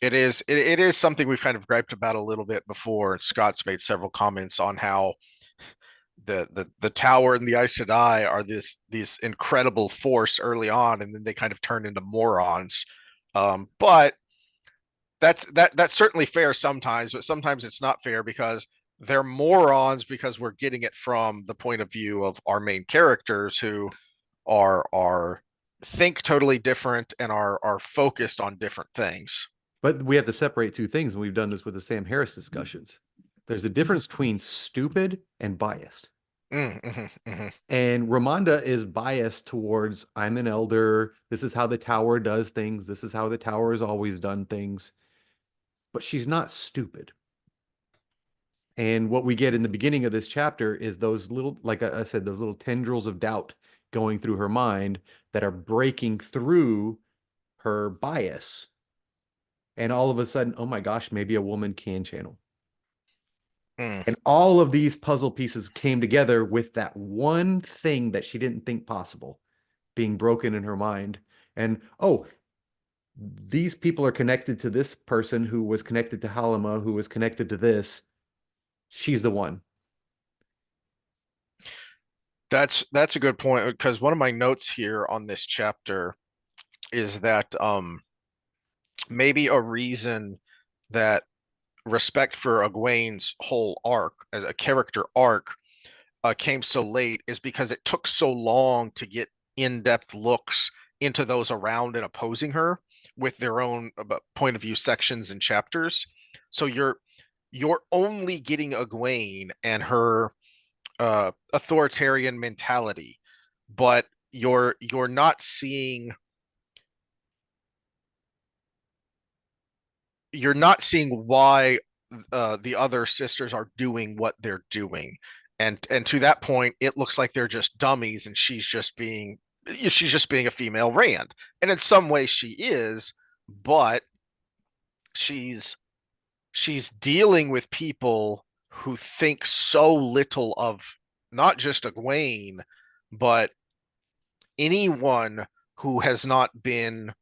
it is something we've kind of griped about a little bit before. Scott's made several comments on how the tower and the Aes Sedai are these incredible force early on, and then they kind of turn into morons. But that's certainly fair sometimes, but sometimes it's not fair because they're morons because we're getting it from the point of view of our main characters who are think totally different and are focused on different things. But we have to separate two things, and we've done this with the Sam Harris discussions. There's a difference between stupid and biased. Mm-hmm. And Ramonda is biased towards, I'm an elder. This is how the tower does things. This is how the tower has always done things. But she's not stupid. And what we get in the beginning of this chapter is those little, like I said, those little tendrils of doubt going through her mind that are breaking through her bias. And all of a sudden, oh my gosh, maybe a woman can channel. Mm. And all of these puzzle pieces came together with that one thing that she didn't think possible being broken in her mind. And oh, these people are connected to this person who was connected to Halima, who was connected to this. She's the one. That's a good point because one of my notes here on this chapter is that maybe a reason that respect for Egwene's whole arc as a character arc came so late is because it took so long to get in-depth looks into those around and opposing her with their own point of view sections and chapters. So you're only getting Egwene and her authoritarian mentality, but you're not seeing why the other sisters are doing what they're doing, and to that point it looks like they're just dummies and she's just being a female Rand, and in some ways she is, but she's she's dealing with people who think so little of not just Egwene but anyone who has not been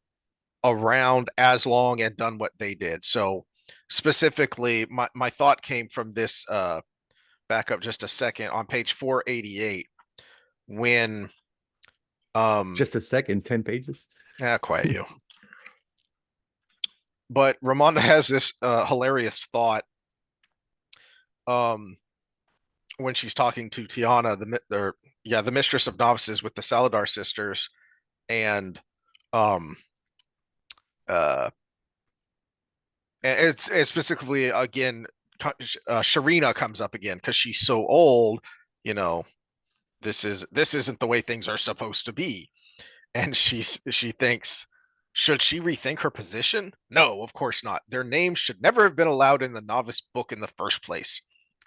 around as long and done what they did. So specifically, my thought came from this back up just a second on page 488 when Just a second, 10 pages. quiet you. But Ramonda has this hilarious thought um when she's talking to Tiana, the mistress of novices with the Saladar sisters, and um uh it's specifically again Sharina comes up again because she's so old, you know, this isn't the way things are supposed to be. And she thinks, should she rethink her position? No, of course not. Their names should never have been allowed in the novice book in the first place.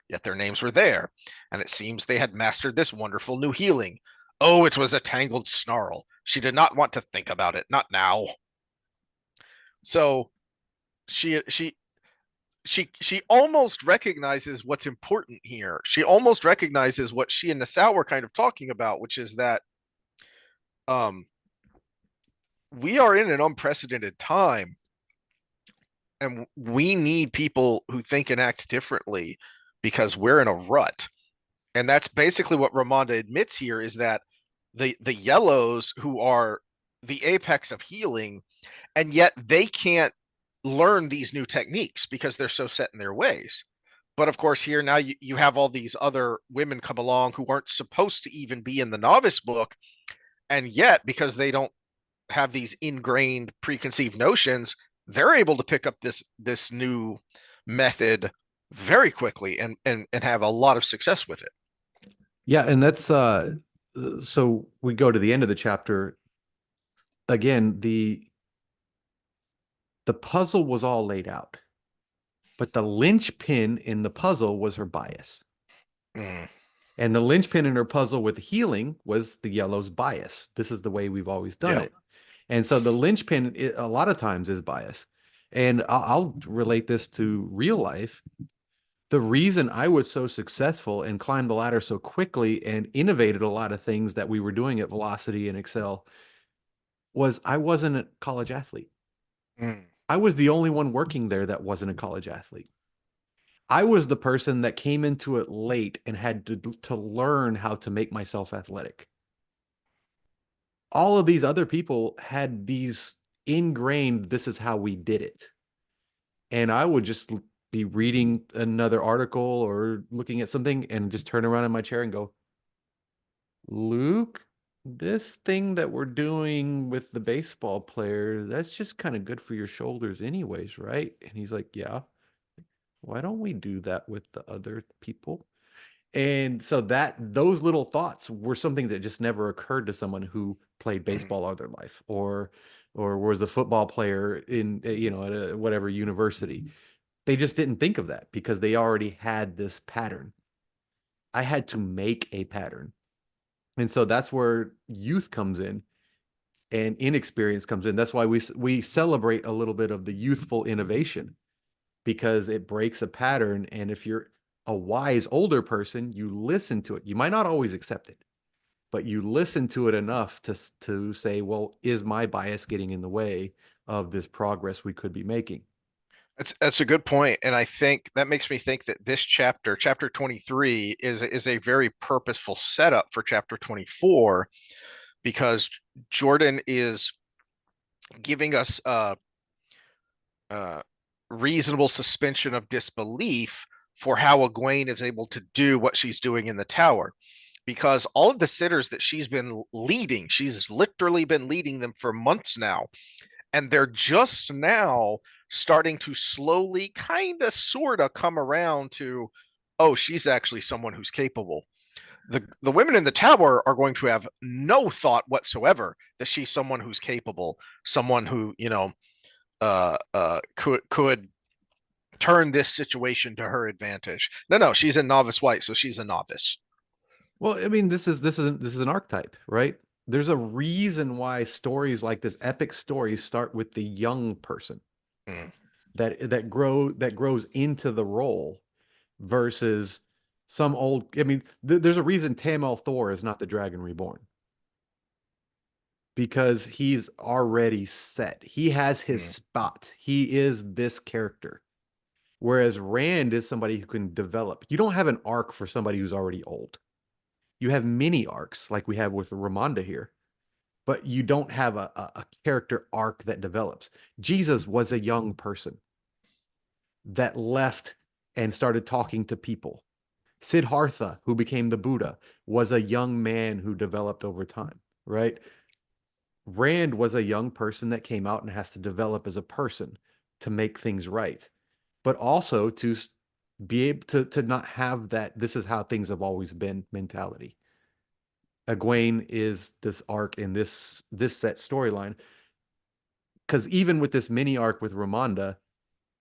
Yet their names were there, and it seems they had mastered this wonderful new healing. Oh, it was a tangled snarl. She did not want to think about it, not now. So she almost recognizes what's important here. She almost recognizes what she and Nassau were kind of talking about, which is that um we are in an unprecedented time, and we need people who think and act differently because we're in a rut. And that's basically what Ramonda admits here, is that the yellows, who are the apex of healing, and yet they can't learn these new techniques because they're so set in their ways. But of course, here now you have all these other women come along who aren't supposed to even be in the novice book, and yet because they don't have these ingrained preconceived notions, they're able to pick up this new method very quickly and have a lot of success with it. Yeah, and that's so we go to the end of the chapter. Again, the puzzle was all laid out, but the linchpin in the puzzle was her bias. Mm, And the linchpin in her puzzle with healing was the yellow's bias. This is the way we've always done yeah. it. And so the linchpin a lot of times is bias. And I'll relate this to real life. The reason I was so successful and climbed the ladder so quickly and innovated a lot of things that we were doing at Velocity and Excel was I wasn't a college athlete. Mm. I was the only one working there that wasn't a college athlete. I was the person that came into it late and had to learn how to make myself athletic. All of these other people had these ingrained, this is how we did it. And I would just be reading another article or looking at something and just turn around in my chair and go, Luke, this thing that we're doing with the baseball player, that's just kind of good for your shoulders anyways, right? And he's like, yeah, why don't we do that with the other people? And so that those little thoughts were something that just never occurred to someone who played Mm. baseball all their life or was a football player in at a, whatever university. They just didn't think of that because they already had this pattern. I had to make a pattern. And so that's where youth comes in and inexperience comes in. That's why we celebrate a little bit of the youthful innovation because it breaks a pattern. And if you're a wise older person, you listen to it. You might not always accept it, but you listen to it enough to say, well, is my bias getting in the way of this progress we could be making? That's a good point, and I think that makes me think that this chapter, chapter 23, is a very purposeful setup for chapter 24, because Jordan is giving us a reasonable suspension of disbelief for how Egwene is able to do what she's doing in the tower. Because all of the sitters that she's been leading, she's literally been leading them for months now, and they're just now starting to slowly kind of sort of come around to, oh, she's actually someone who's capable. The women in the tower are going to have no thought whatsoever that she's someone who's capable, someone who could turn this situation to her advantage. No, she's a novice white, so she's a novice. Well, I mean, this is an archetype, right? There's a reason why stories like this, epic stories, start with the young person Mm, that grows into the role versus some old. I mean, there's a reason Tamel Thor is not the Dragon Reborn because he's already set. He has his mm, spot. He is this character. Whereas Rand is somebody who can develop. You don't have an arc for somebody who's already old. You have mini arcs like we have with Ramonda here, but you don't have a character arc that develops. Jesus was a young person that left and started talking to people. Siddhartha, who became the Buddha, was a young man who developed over time, right? Rand was a young person that came out and has to develop as a person to make things right, but also to be able to not have that this is how things have always been mentality. Egwene is this arc in this set storyline because even with this mini arc with Ramonda,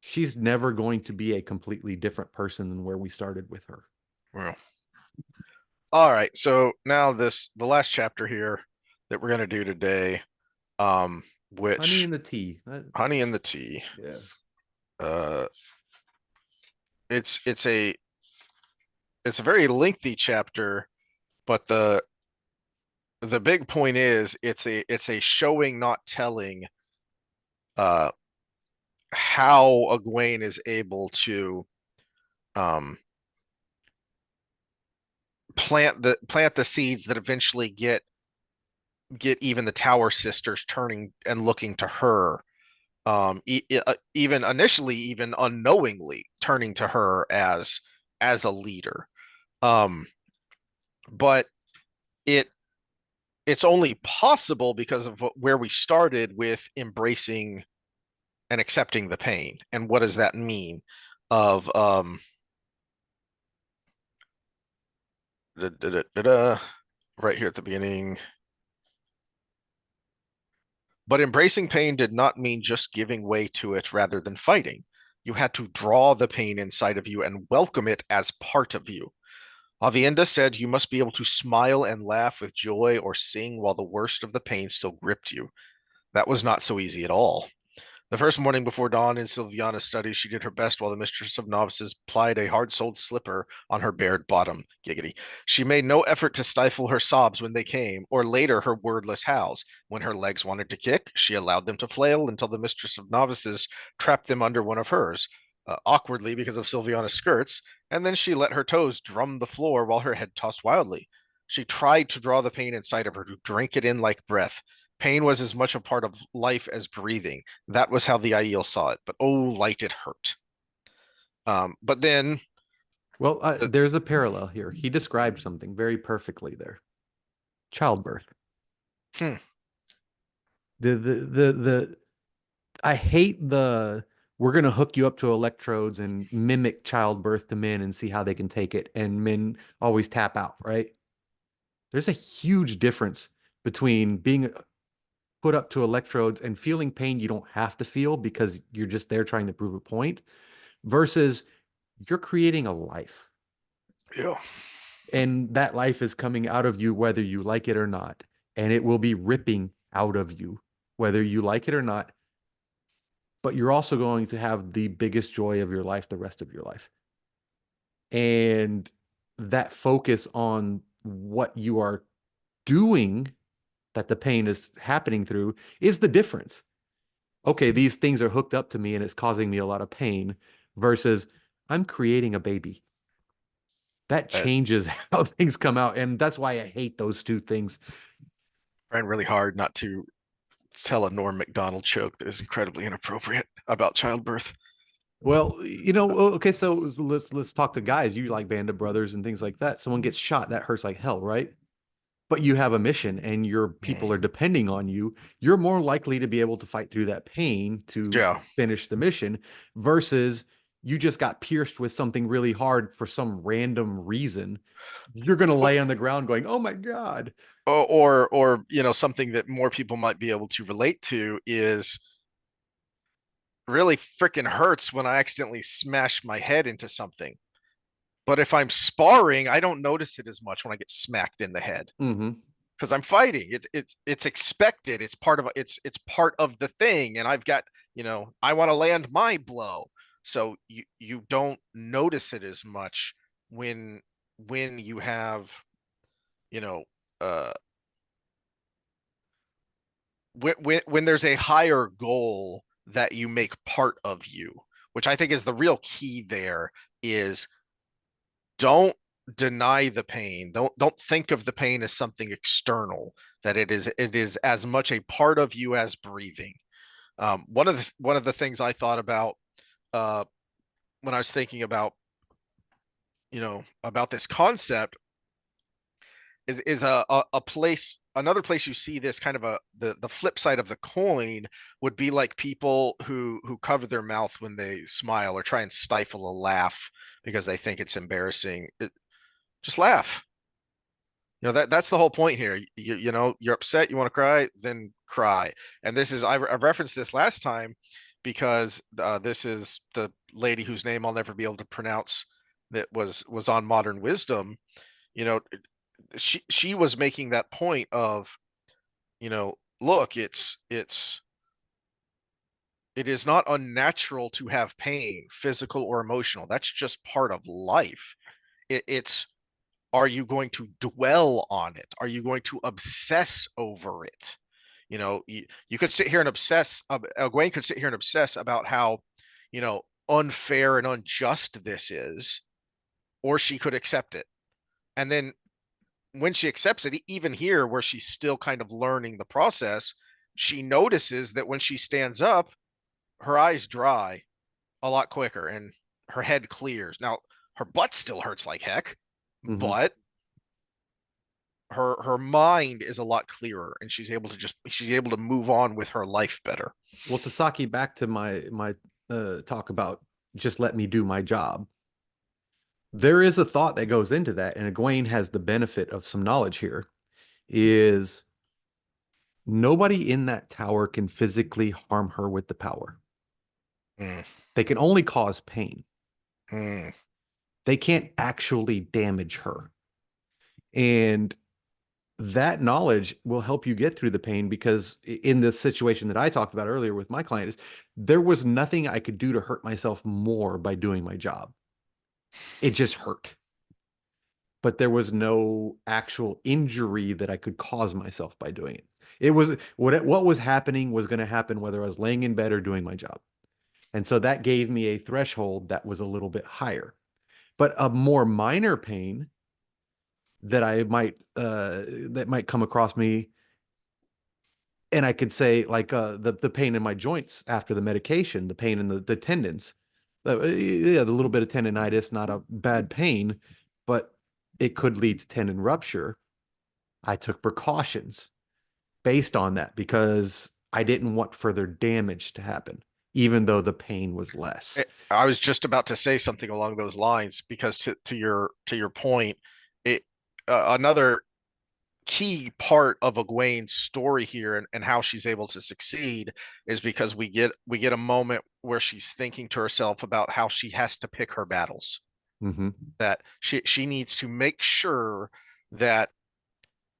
she's never going to be a completely different person than where we started with her. well, all right. So now the last chapter here that we're gonna do today, Honey which in the tea. Honey in the Tea. Yeah. Uh, it's it's a very lengthy chapter, but the big point is it's a showing, not telling, uh how Egwene is able to um plant the seeds that eventually get even the Tower sisters turning and looking to her, even initially, even unknowingly turning to her as a leader. um but it it's only possible because of where we started with embracing and accepting the pain. And what does that mean? Of da, da, da, da, da, right here at the beginning. But embracing pain did not mean just giving way to it rather than fighting. You had to draw the pain inside of you and welcome it as part of you. Avienda said you must be able to smile and laugh with joy or sing while the worst of the pain still gripped you. That was not so easy at all. The first morning before dawn in Sylviana's study, she did her best while the mistress of novices plied a hard-soled slipper on her bared bottom. Giggity. She made no effort to stifle her sobs when they came, or later her wordless howls. When her legs wanted to kick, she allowed them to flail until the mistress of novices trapped them under one of hers, awkwardly because of Sylviana's skirts, and then she let her toes drum the floor while her head tossed wildly. She tried to draw the pain inside of her, to drink it in like breath. Pain was as much a part of life as breathing. That was how the Aiel saw it. But oh, light it hurt. But then, Well, uh, there's a parallel here. He described something very perfectly there. Childbirth. hmm, The I hate the we're gonna hook you up to electrodes and mimic childbirth to men and see how they can take it, and men always tap out, right? There's a huge difference between being put up to electrodes and feeling pain you don't have to feel because you're just there trying to prove a point versus you're creating a life. yeah. And that life is coming out of you whether you like it or not. And it will be ripping out of you whether you like it or not. But you're also going to have the biggest joy of your life the rest of your life. And that focus on what you are doing that the pain is happening through is the difference. Okay, these things are hooked up to me and it's causing me a lot of pain versus I'm creating a baby. That Uh, changes how things come out. And that's why I hate those two things. Trying really hard not to tell a Norm Macdonald joke that is incredibly inappropriate about childbirth. Well, okay, so let's talk to guys. You like Band of Brothers and things like that. Someone gets shot, that hurts like hell, right? But you have a mission and your people are depending on you. You're more likely to be able to fight through that pain to Yeah. finish the mission versus you just got pierced with something really hard for some random reason. You're going to lay on the ground going, "Oh my God." Or something that more people might be able to relate to is really freaking hurts when I accidentally smash my head into something. But if I'm sparring, I don't notice it as much when I get smacked in the head Hmm. because I'm fighting. It's expected. It's part of the thing, and I've got I want to land my blow, so you don't notice it as much when you have you know uh when there's a higher goal that you make part of you, which I think is the real key. There is, don't deny the pain. Don't think of the pain as something external. That it is as much a part of you as breathing. One of the things I thought about uh, when I was thinking about this concept is a place, another place you see this kind of the flip side of the coin would be like people who cover their mouth when they smile or try and stifle a laugh because they think it's embarrassing. Just laugh. That's the whole point here. You're upset, you want to cry, then cry. And this is, I referenced this last time because this is the lady whose name I'll never be able to pronounce, that was on Modern Wisdom. You know, she was making that point of, look, it is not unnatural to have pain, physical or emotional. That's just part of life. It's, are you going to dwell on it? Are you going to obsess over it? You could sit here and obsess. Egwene could sit here and obsess about how, unfair and unjust this is, or she could accept it. And then when she accepts it, even here where she's still kind of learning the process, she notices that when she stands up, her eyes dry a lot quicker and her head clears. Now, her butt still hurts like heck, Hmm. but her mind is a lot clearer and she's able to move on with her life better. Well, Tasaki, back to my talk about just let me do my job. There is a thought that goes into that, and Egwene has the benefit of some knowledge here, is nobody in that tower can physically harm her with the power. Mm, They can only cause pain. mm. They can't actually damage her. And that knowledge will help you get through the pain because in the situation that I talked about earlier with my client is there was nothing I could do to hurt myself more by doing my job. It just hurt. But there was no actual injury that I could cause myself by doing it. It was what was happening was going to happen whether I was laying in bed or doing my job. And so that gave me a threshold that was a little bit higher. But a more minor pain that might come across me, and I could say like the pain in my joints after the medication, the pain in the tendons, yeah, the little bit of tendonitis, not a bad pain, but it could lead to tendon rupture. I took precautions based on that because I didn't want further damage to happen, even though the pain was less. I was just about to say something along those lines because to your point, it another key part of Egwene's story here and how she's able to succeed is because we get a moment where she's thinking to herself about how she has to pick her battles. Hmm. That she needs to make sure that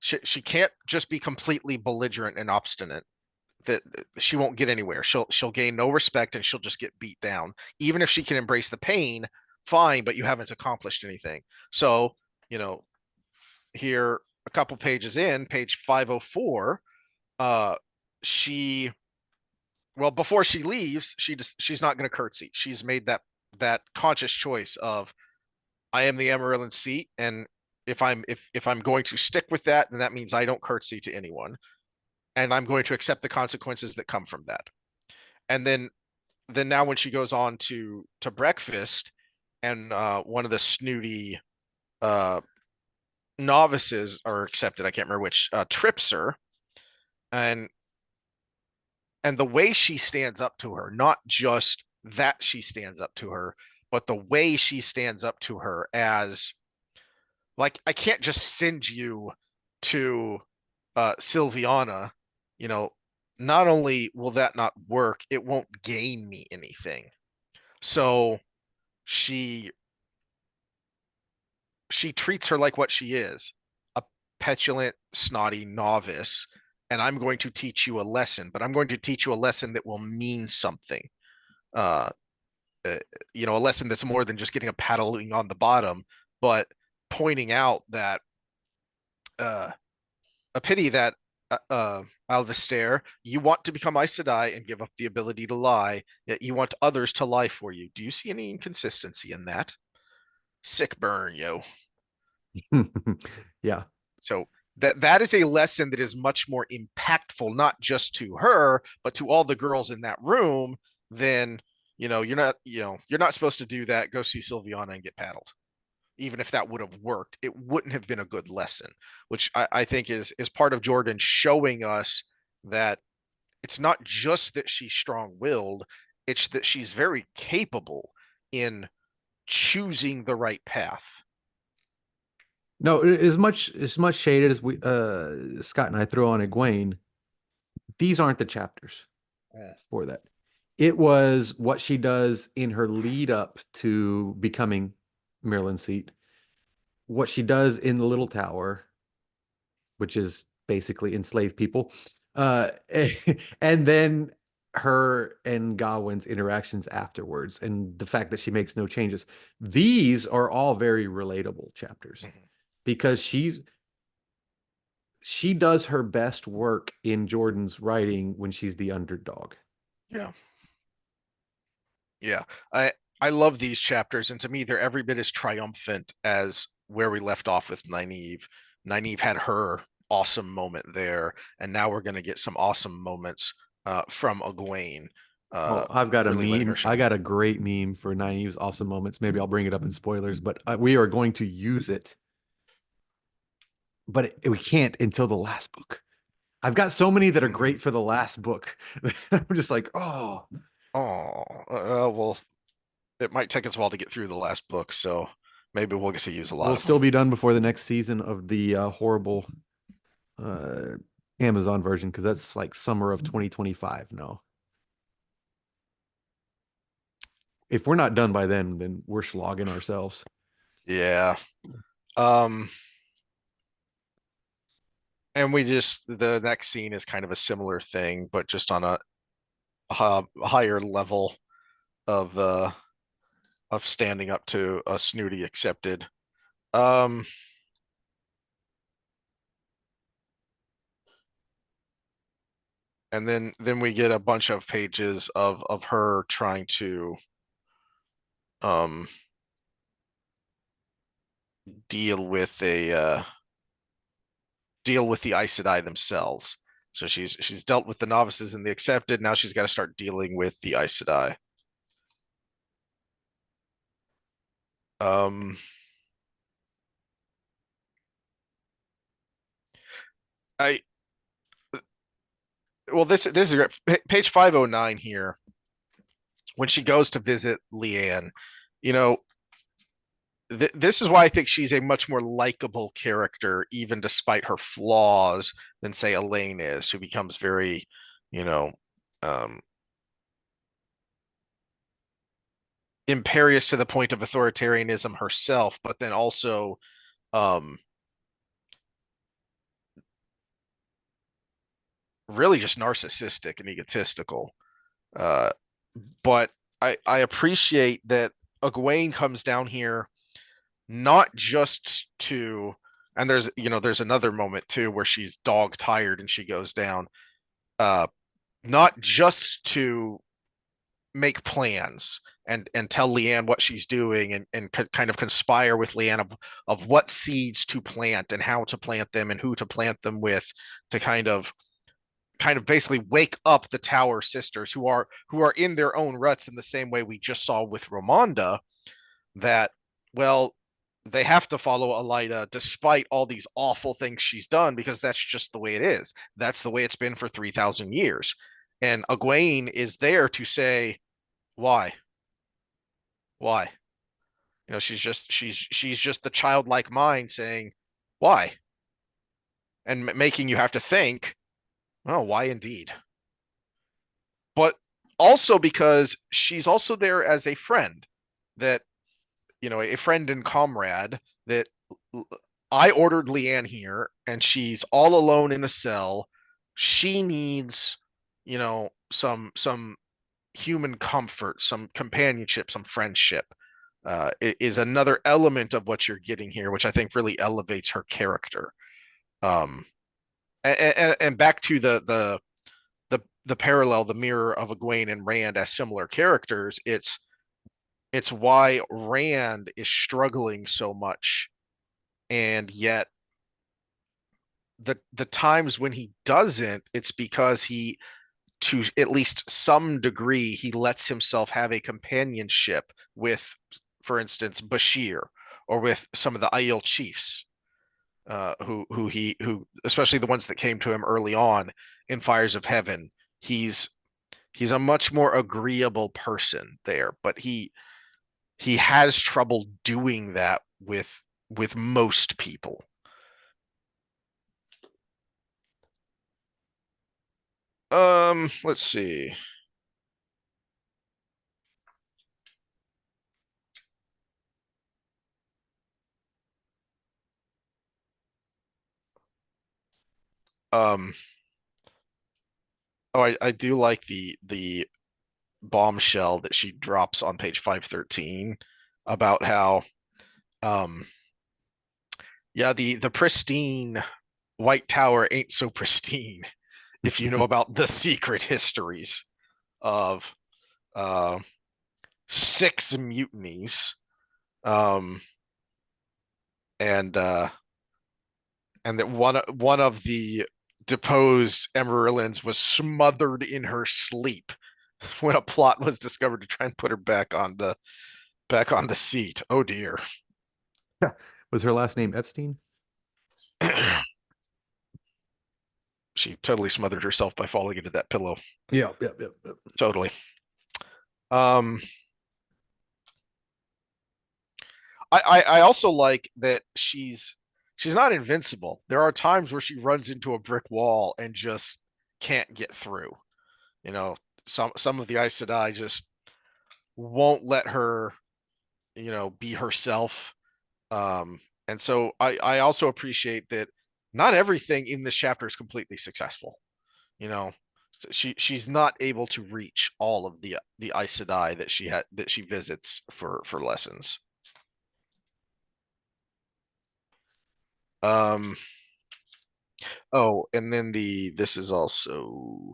she can't just be completely belligerent and obstinate. That she won't get anywhere. She'll gain no respect and she'll just get beat down. Even if she can embrace the pain, fine, but you haven't accomplished anything. So, you know, here a couple pages in, page 504, uh she well, before she leaves, she's not going to curtsy. She's made that conscious choice of I am the Amarillan seat, and if I'm going to stick with that, then that means I don't curtsy to anyone, and I'm going to accept the consequences that come from that. And then now when she goes on to breakfast, and one of the snooty uh, novices are accepted, I can't remember which, trips her, and the way she stands up to her, not just that she stands up to her, but the way she stands up to her as like I can't just send you to Sylviana, you know, not only will that not work, it won't gain me anything. So she she treats her like what she is, a petulant, snotty novice, and I'm going to teach you a lesson, but I'm going to teach you a lesson that will mean something. Uh, uh a lesson that's more than just getting a paddling on the bottom, but pointing out that uh a pity that Alvestair, you want to become Aes Sedai and give up the ability to lie, yet you want others to lie for you. Do you see any inconsistency in that? Sick burn, yo. Yeah. So that is a lesson that is much more impactful, not just to her, but to all the girls in that room. Then you're not supposed to do that. Go see Sylviana and get paddled. Even if that would have worked, it wouldn't have been a good lesson, which I think is part of Jordan showing us that it's not just that she's strong-willed, it's that she's very capable in choosing the right path. No, as much shaded as we Scott and I throw on Egwene, these aren't the chapters Yeah. for that. It was what she does in her lead up to becoming Maryland seat, what she does in the Little Tower, which is basically enslave people, uh, and then her and Gawain's interactions afterwards, and the fact that she makes no changes. These are all very relatable chapters Mhm. because she's she does her best work in Jordan's writing when she's the underdog. Yeah. Yeah. I love these chapters, and to me they're every bit as triumphant as where we left off with Nynaeve. Nynaeve had her awesome moment there, and now we're gonna get some awesome moments from Egwene, Oh, I've got a really letting her meme. I shine. got a great meme for Nynaeve's awesome moments. Maybe I'll bring it up in spoilers, but we are going to use it, but we can't until the last book. I've got so many that are Mm-hmm. great for the last book. I'm just like, oh, Oh, well, it might take us a while to get through the last book, so maybe we'll get to use a lot we'll of them. still be done before the next season of the horrible uh, Amazon version because that's like summer of 2025. No, if we're not done by then we're slogging ourselves. Yeah. Um, and the next scene is kind of a similar thing, but just on a higher level of standing up to a snooty accepted. Um, and then we get a bunch of pages of her trying to um deal with a deal with the Aes Sedai themselves. So she's dealt with the novices and the accepted. Now she's got to start dealing with the Aes Sedai. Um, I well this is page 509 here when she goes to visit Leanne. You know, this is why I think she's a much more likable character, even despite her flaws, than say Elaine is, who becomes very, you know, um, imperious to the point of authoritarianism herself, but then also um, really just narcissistic and egotistical. Uh, but I appreciate that Egwene comes down here not just to, and there's another moment too where she's dog tired and she goes down, uh, not just to make plans and tell Leanne what she's doing and kind of conspire with Leanne of what seeds to plant and how to plant them and who to plant them with to kind of basically wake up the Tower sisters who are in their own ruts in the same way we just saw with Ramonda, that, well, they have to follow Elida despite all these awful things she's done because that's just the way it is. That's the way it's been for 3,000 years. And Egwene is there to say, why? Why? She's just the childlike mind saying, why? And making you have to think, oh, why indeed? But also because she's also there as a friend, that a friend and comrade, that I ordered Leanne here and she's all alone in a cell. She needs, some human comfort, some companionship, some friendship. Is another element of what you're getting here, which I think really elevates her character. Um, and back to the parallel, the mirror of Egwene and Rand as similar characters. It's why Rand is struggling so much, and yet the times when he doesn't, it's because he, to at least some degree, he lets himself have a companionship with, for instance, Bashir, or with some of the Aiel chiefs, who especially the ones that came to him early on in Fires of Heaven. He's a much more agreeable person there, but he has trouble doing that with most people. Let's see. Um, oh, I do like the bombshell that she drops on page 513 about how, um, yeah, the pristine White Tower ain't so pristine if you know about the secret histories of uh, six mutinies, um, and that one of the deposed Emeralds was smothered in her sleep when a plot was discovered to try and put her back on the seat. Oh dear. Was her last name Epstein? She totally smothered herself by falling into that pillow. Yeah, yep, yep, yep. Totally. Um, I also like that she's not invincible. There are times where she runs into a brick wall and just can't get through. You know, some of the Aes Sedai just won't let her, be herself. And so I also appreciate that not everything in this chapter is completely successful. You know, she's not able to reach all of the Aes Sedai that she visits for lessons. Um, oh, and then this is also.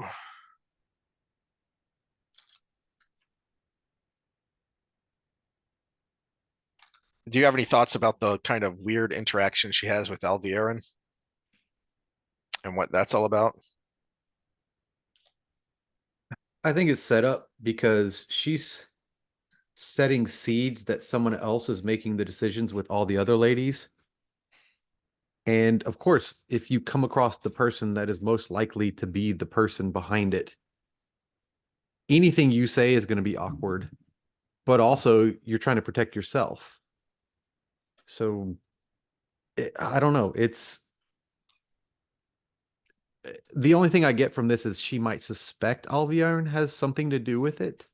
Do you have any thoughts about the kind of weird interaction she has with Alviarin and what that's all about? I think it's set up because she's setting seeds that someone else is making the decisions with all the other ladies. And of course, if you come across the person that is most likely to be the person behind it, anything you say is going to be awkward, but also you're trying to protect yourself. So I don't know. It's the only thing I get from this is she might suspect Alviarn has something to do with it,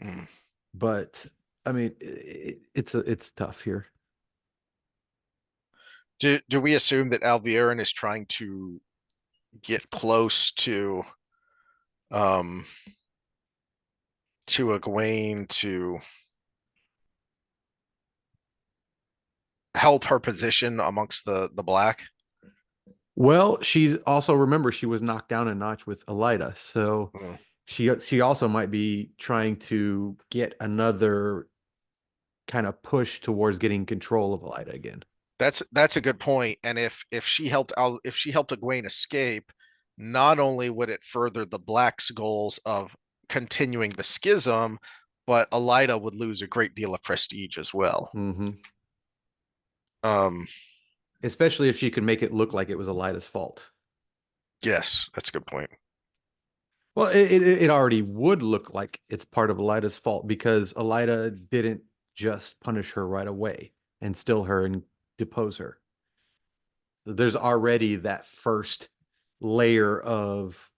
Mm. but I mean, it's tough here. Do we assume that Alviarin is trying to get close um to Egwene to help her position amongst the black? Well, she's also remember she was knocked down a notch with Elida, so Mm. she also might be trying to get another kind of push towards getting control of Elida again. That's a good point. And if she helped Egwene escape, not only would it further the Black's goals of continuing the schism, but Elida would lose a great deal of prestige as well. Hmm. Um, Especially if she could make it look like it was Elida's fault. yes, that's a good point. Well, it already would look like it's part of Elida's fault because Elida didn't just punish her right away and still her and depose her. There's already that first layer of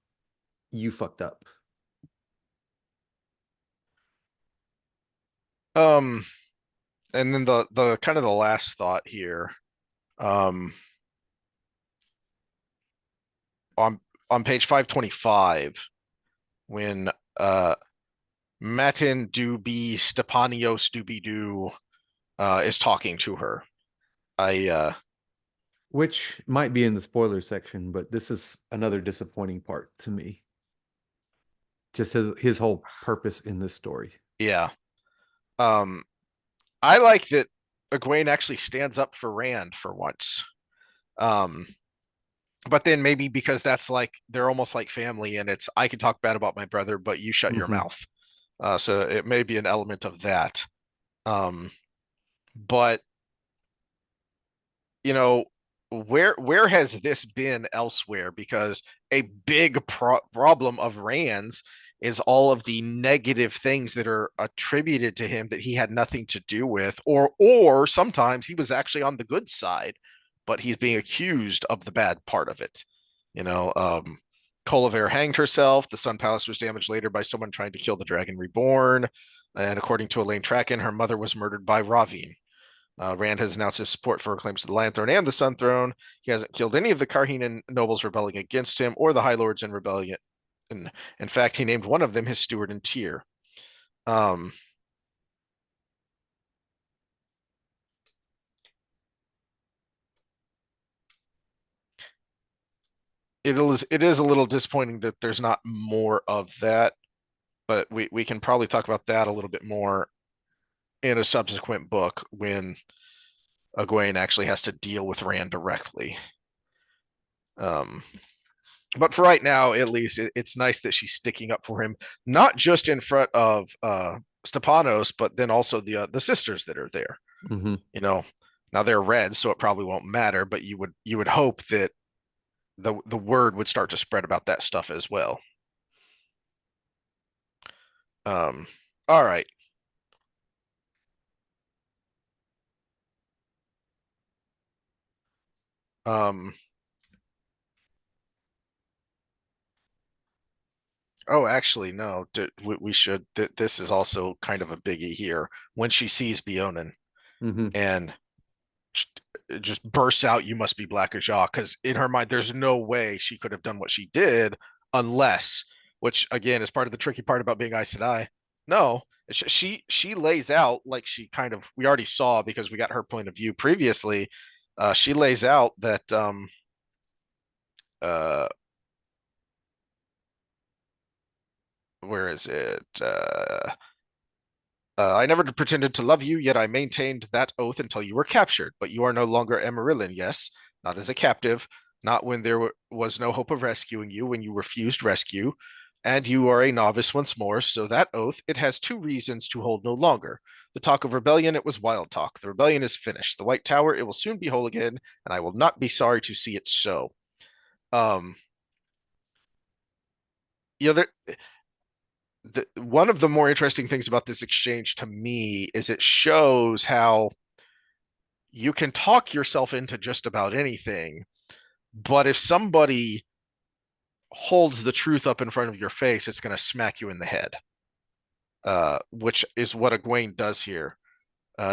you fucked up. Um, and then the kind of the last thought here, um, on on page 525, when Matin Doobie Stepanios Doobie Doo is talking to her. I Which might be in the spoiler section, but this is another disappointing part to me. Just his whole purpose in this story. Yeah. Um, I like that Egwene actually stands up for Rand for once. Um, but then maybe because that's like they're almost like family, and it's I can talk bad about my brother, but you shut your Hmm. mouth. So it may be an element of that. Um, but you know, where has this been elsewhere? Because a big problem of Rand's is all of the negative things that are attributed to him that he had nothing to do with, or sometimes he was actually on the good side, but he's being accused of the bad part of it. You know, Colivare hanged herself. The Sun Palace was damaged later by someone trying to kill the Dragon Reborn. And according to Elaine Traken, her mother was murdered by Ravine. Rand has announced his support for claims to the Lion Throne and the Sun Throne. He hasn't killed any of the Karhinan nobles rebelling against him or the High Lords in rebellion. In fact, he named one of them his steward and tier. Um, it is a little disappointing that there's not more of that, but we can probably talk about that a little bit more in a subsequent book when Egwene actually has to deal with Rand directly. Um, but for right now, at least, it's nice that she's sticking up for him, not just in front of Stepanos, but then also the sisters that are there. Hmm. You know, now they're red, so it probably won't matter. But you would hope that the word would start to spread about that stuff as well. Um, all right. Um, oh, actually, no. We should. This is also kind of a biggie here. When she sees Beonin Hmm. and just bursts out, "You must be Black Ajah," because in her mind, there's no way she could have done what she did unless, which again is part of the tricky part about being Aes Sedai. No, she lays out like she kind of we already saw because we got her point of view previously. She lays out that uh where is it? I never pretended to love you, yet I maintained that oath until you were captured. But you are no longer Emerillion, yes, not as a captive, not when there was no hope of rescuing you, when you refused rescue, and you are a novice once more. So that oath, it has two reasons to hold no longer. The talk of rebellion, it was wild talk. The rebellion is finished. The White Tower, it will soon be whole again, and I will not be sorry to see it so. Um, you know, one of the more interesting things about this exchange to me is it shows how you can talk yourself into just about anything, but if somebody holds the truth up in front of your face, it's going to smack you in the head, which is what Egwene does here.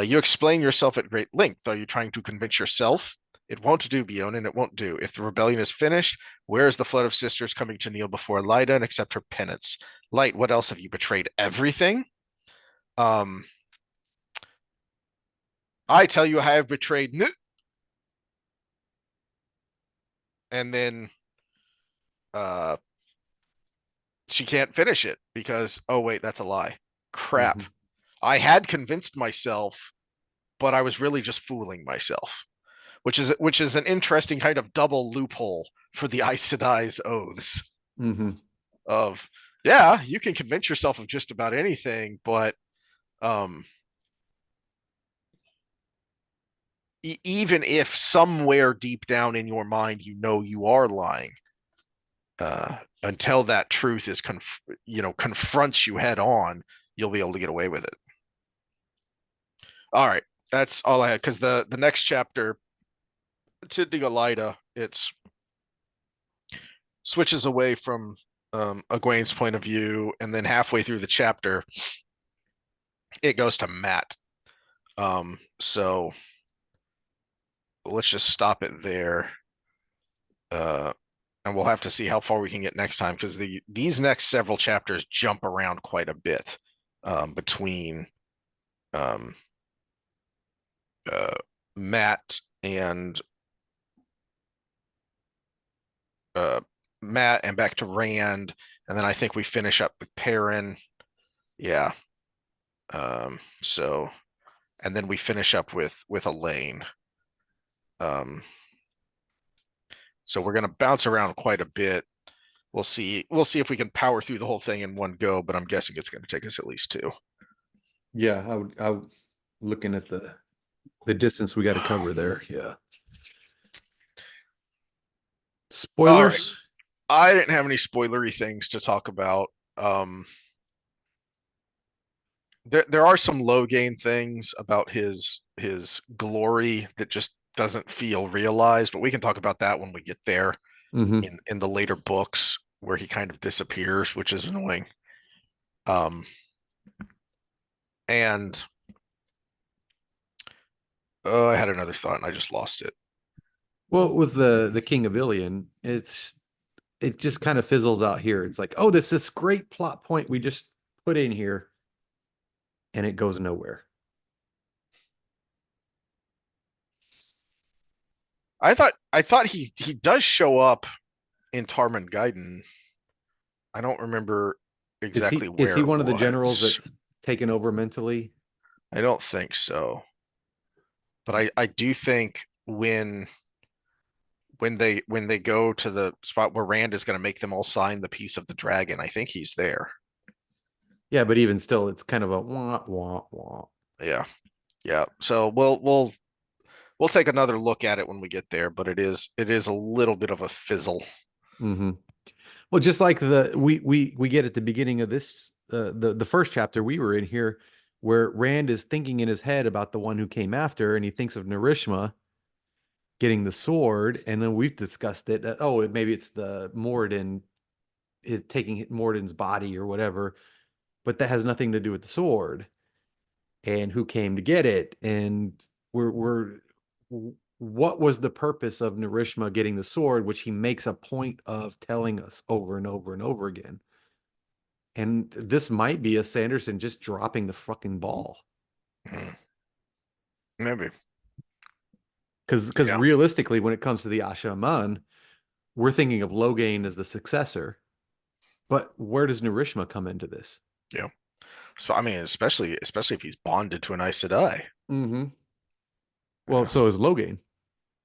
You explain yourself at great length. Are you trying to convince yourself? It won't do, Beonin, it won't do. If the rebellion is finished, where is the flood of sisters coming to kneel before Lyda and accept her penance? Light, what else have you betrayed? Everything? Um, I tell you, I have betrayed. And then uh, she can't finish it because, oh, wait, that's a lie. Crap. Hmm. I had convinced myself, but I was really just fooling myself, which is an interesting kind of double loophole for the Aes Sedai's oaths Hmm. of, yeah, you can convince yourself of just about anything, but um, even if somewhere deep down in your mind you know you are lying, until that truth is confronts you head on, you'll be able to get away with it. All right, that's all I had because the next chapter, Tiddig Elida, it's switches away from Egwene's point of view, and then halfway through the chapter, it goes to Matt. So let's just stop it there. Uh, and we'll have to see how far we can get next time because these next several chapters jump around quite a bit between um, uh, Matt and uh, Matt and back to Rand, and then I think we finish up with Perrin. Yeah. So and then we finish up with Elaine. Um, so we're gonna bounce around quite a bit. We'll see. We'll see if we can power through the whole thing in one go, but I'm guessing it's gonna take us at least two. Yeah, I would looking at the distance we got to cover there. Yeah. All right. Spoilers? I didn't have any spoilery things to talk about. Um, there are some Logain things about his glory that just doesn't feel realized, but we can talk about that when we get there Hmm. in the later books where he kind of disappears, which is annoying. Um, and oh, I had another thought and I just lost it. Well, with the King of Ilion, it just kind of fizzles out here. It's like, oh, this great plot point we just put in here, and it goes nowhere. I thought he does show up in Tarmangaiden. I don't remember exactly Is he where it one of the generals was. that's taken over mentally? I don't think so. But I do think when they go to the spot where Rand is going to make them all sign the piece of the dragon, I think he's there. Yeah, but even still, it's kind of a wah wah wah. Yeah. Yeah. So we'll take another look at it when we get there, but it is a little bit of a fizzle. Hmm. Well, just like we get at the beginning of this the first chapter we were in here, where Rand is thinking in his head about the one who came after, and he thinks of Narishma getting the sword, and then we've discussed it. Oh, maybe it's the Moradin is taking Moradin's body or whatever, but that has nothing to do with the sword and who came to get it, and we're what was the purpose of Narishma getting the sword, which he makes a point of telling us over and over and over again. And this might be a Sanderson just dropping the fucking ball. Mm, maybe. Because Yeah. realistically, when it comes to the Ashaman, we're thinking of Logain as the successor. But where does Narishma come into this? Yeah. So I mean, especially if he's bonded to an Aes Sedai. Mm-hmm. Well, Yeah. so is Logain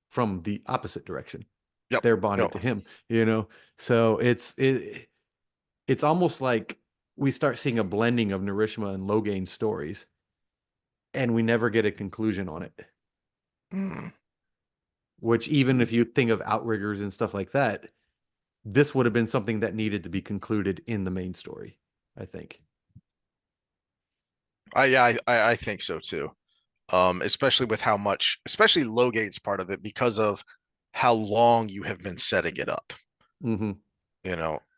from the opposite direction. Yep. They're bonded Yep. to him, you know. So it's almost like we start seeing a blending of Narishma and Logain stories, and we never get a conclusion on it. Mm. Which even if you think of outriggers and stuff like that, this would have been something that needed to be concluded in the main story, I think. I think so too. Especially with how much, especially Logate's part of it because of how long you have been setting it up. Mm-hmm.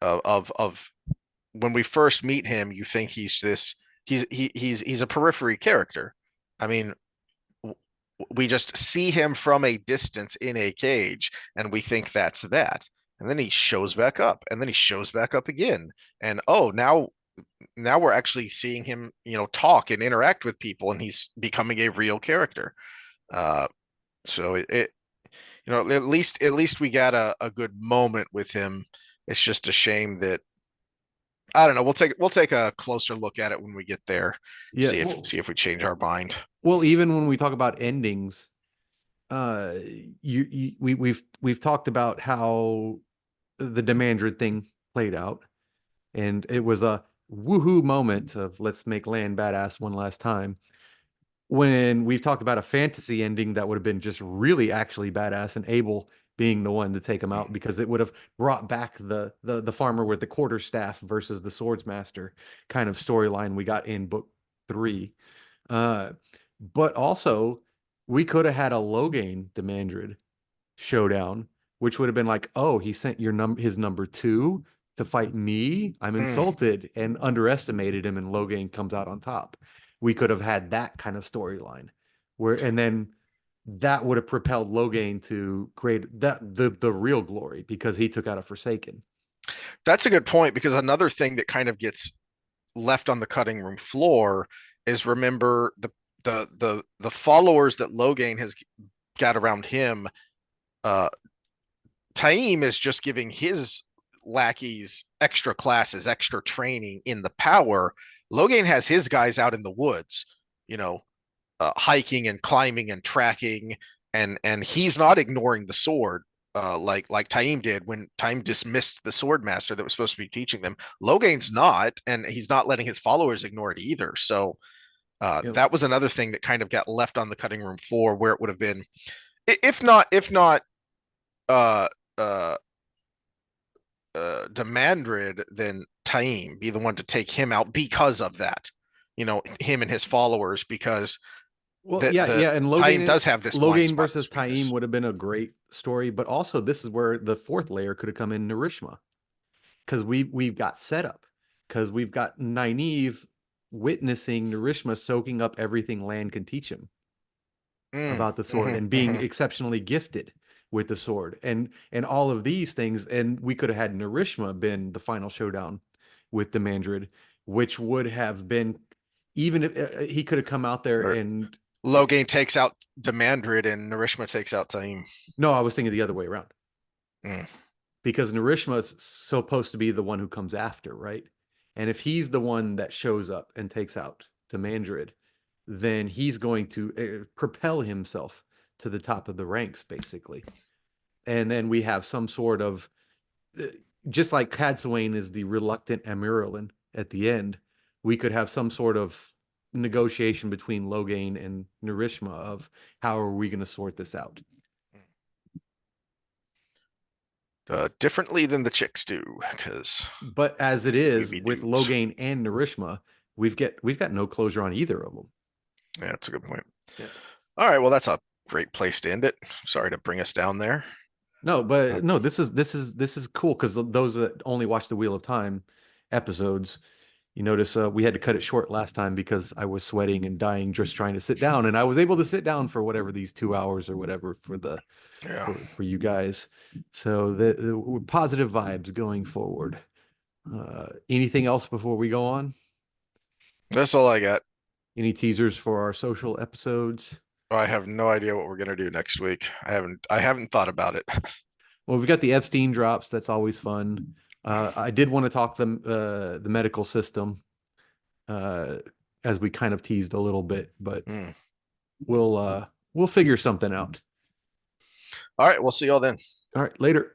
Of when we first meet him, you think he's a periphery character. I mean, we just see him from a distance in a cage, and we think that's that. And then he shows back up, and then he shows back up again. And oh, now we're actually seeing him, talk and interact with people, and he's becoming a real character. Uh, so at least we got a good moment with him. It's just a shame that I don't know. We'll take a closer look at it when we get there. Yeah. See if we change our mind. Well, even when we talk about endings, uh, we've talked about how the Demandred thing played out, and it was a woohoo moment of let's make Land badass one last time. When we've talked about a fantasy ending that would have been just really actually badass and Abel being the one to take him out because it would have brought back the farmer with the quarterstaff versus the swordsmaster kind of storyline we got in book 3. Uh, but also we could have had a Logain Demandred showdown, which would have been like, oh, he sent his number 2 to fight me. I'm Mm. insulted, and underestimated him, and Logain comes out on top. We could have had that kind of storyline where, and then that would have propelled Logain to create the real glory because he took out a Forsaken. That's a good point because another thing that kind of gets left on the cutting room floor is remember the followers that Logain has got around him. Uh, Taim is just giving his lackeys extra classes, extra training in the power. Logain has his guys out in the woods, you know, hiking and climbing and tracking, and he's not ignoring the sword. Like Taim did when Taim dismissed the sword master that was supposed to be teaching them. Logain's not, and he's not letting his followers ignore it either. So You know, that was another thing that kind of got left on the cutting room floor where it would have been, if not uh uh Demandred, then Taim be the one to take him out because of that. Him and his followers, because well, the yeah, and Taim does have this blind Logain spot, versus this Taim weakness. would have been a great story, but also this is where the fourth layer could have come in Narishma because we've got setup because we've got Nynaeve witnessing Narishma soaking up everything Land can teach him Mm, about the sword hmm and being hmm exceptionally gifted with the sword and all of these things, and we could have had Narishma been the final showdown with the Mandrid, which would have been, even if he could have come out there Or and Logain takes out Demandred and Narishma takes out Taim. no, I was thinking the other way around. Mm. because Narishma is supposed to be the one who comes after, right? And if he's the one that shows up and takes out Demandrid, then he's going to propel himself to the top of the ranks, basically. And then we have some sort of, uh, just like Cadsuane is the reluctant Amiralin at the end, we could have some sort of negotiation between Logain and Narishma of how are we going to sort this out. Differently than the chicks do, because But as it we is be with dudes. Logain and Narishma, we've got no closure on either of them. Yeah, that's a good point. Yeah. All right, well, that's a great place to end it. Sorry to bring us down there. No, Uh, but no, this is cool because those that only watch the Wheel of Time episodes, you notice we had to cut it short last time because I was sweating and dying just trying to sit down, and I was able to sit down for whatever these 2 hours or whatever for the yeah, for you guys. So the positive vibes going forward. Anything else before we go on? that's all I got. Any teasers for our social episodes? I have no idea what we're gonna do next week. I haven't thought about it. Well, we've got the Epstein drops. That's always fun. I did want to talk the medical system, uh, as we kind of teased a little bit, but Hmm. we'll figure something out. All right, we'll see y'all then. All right, later.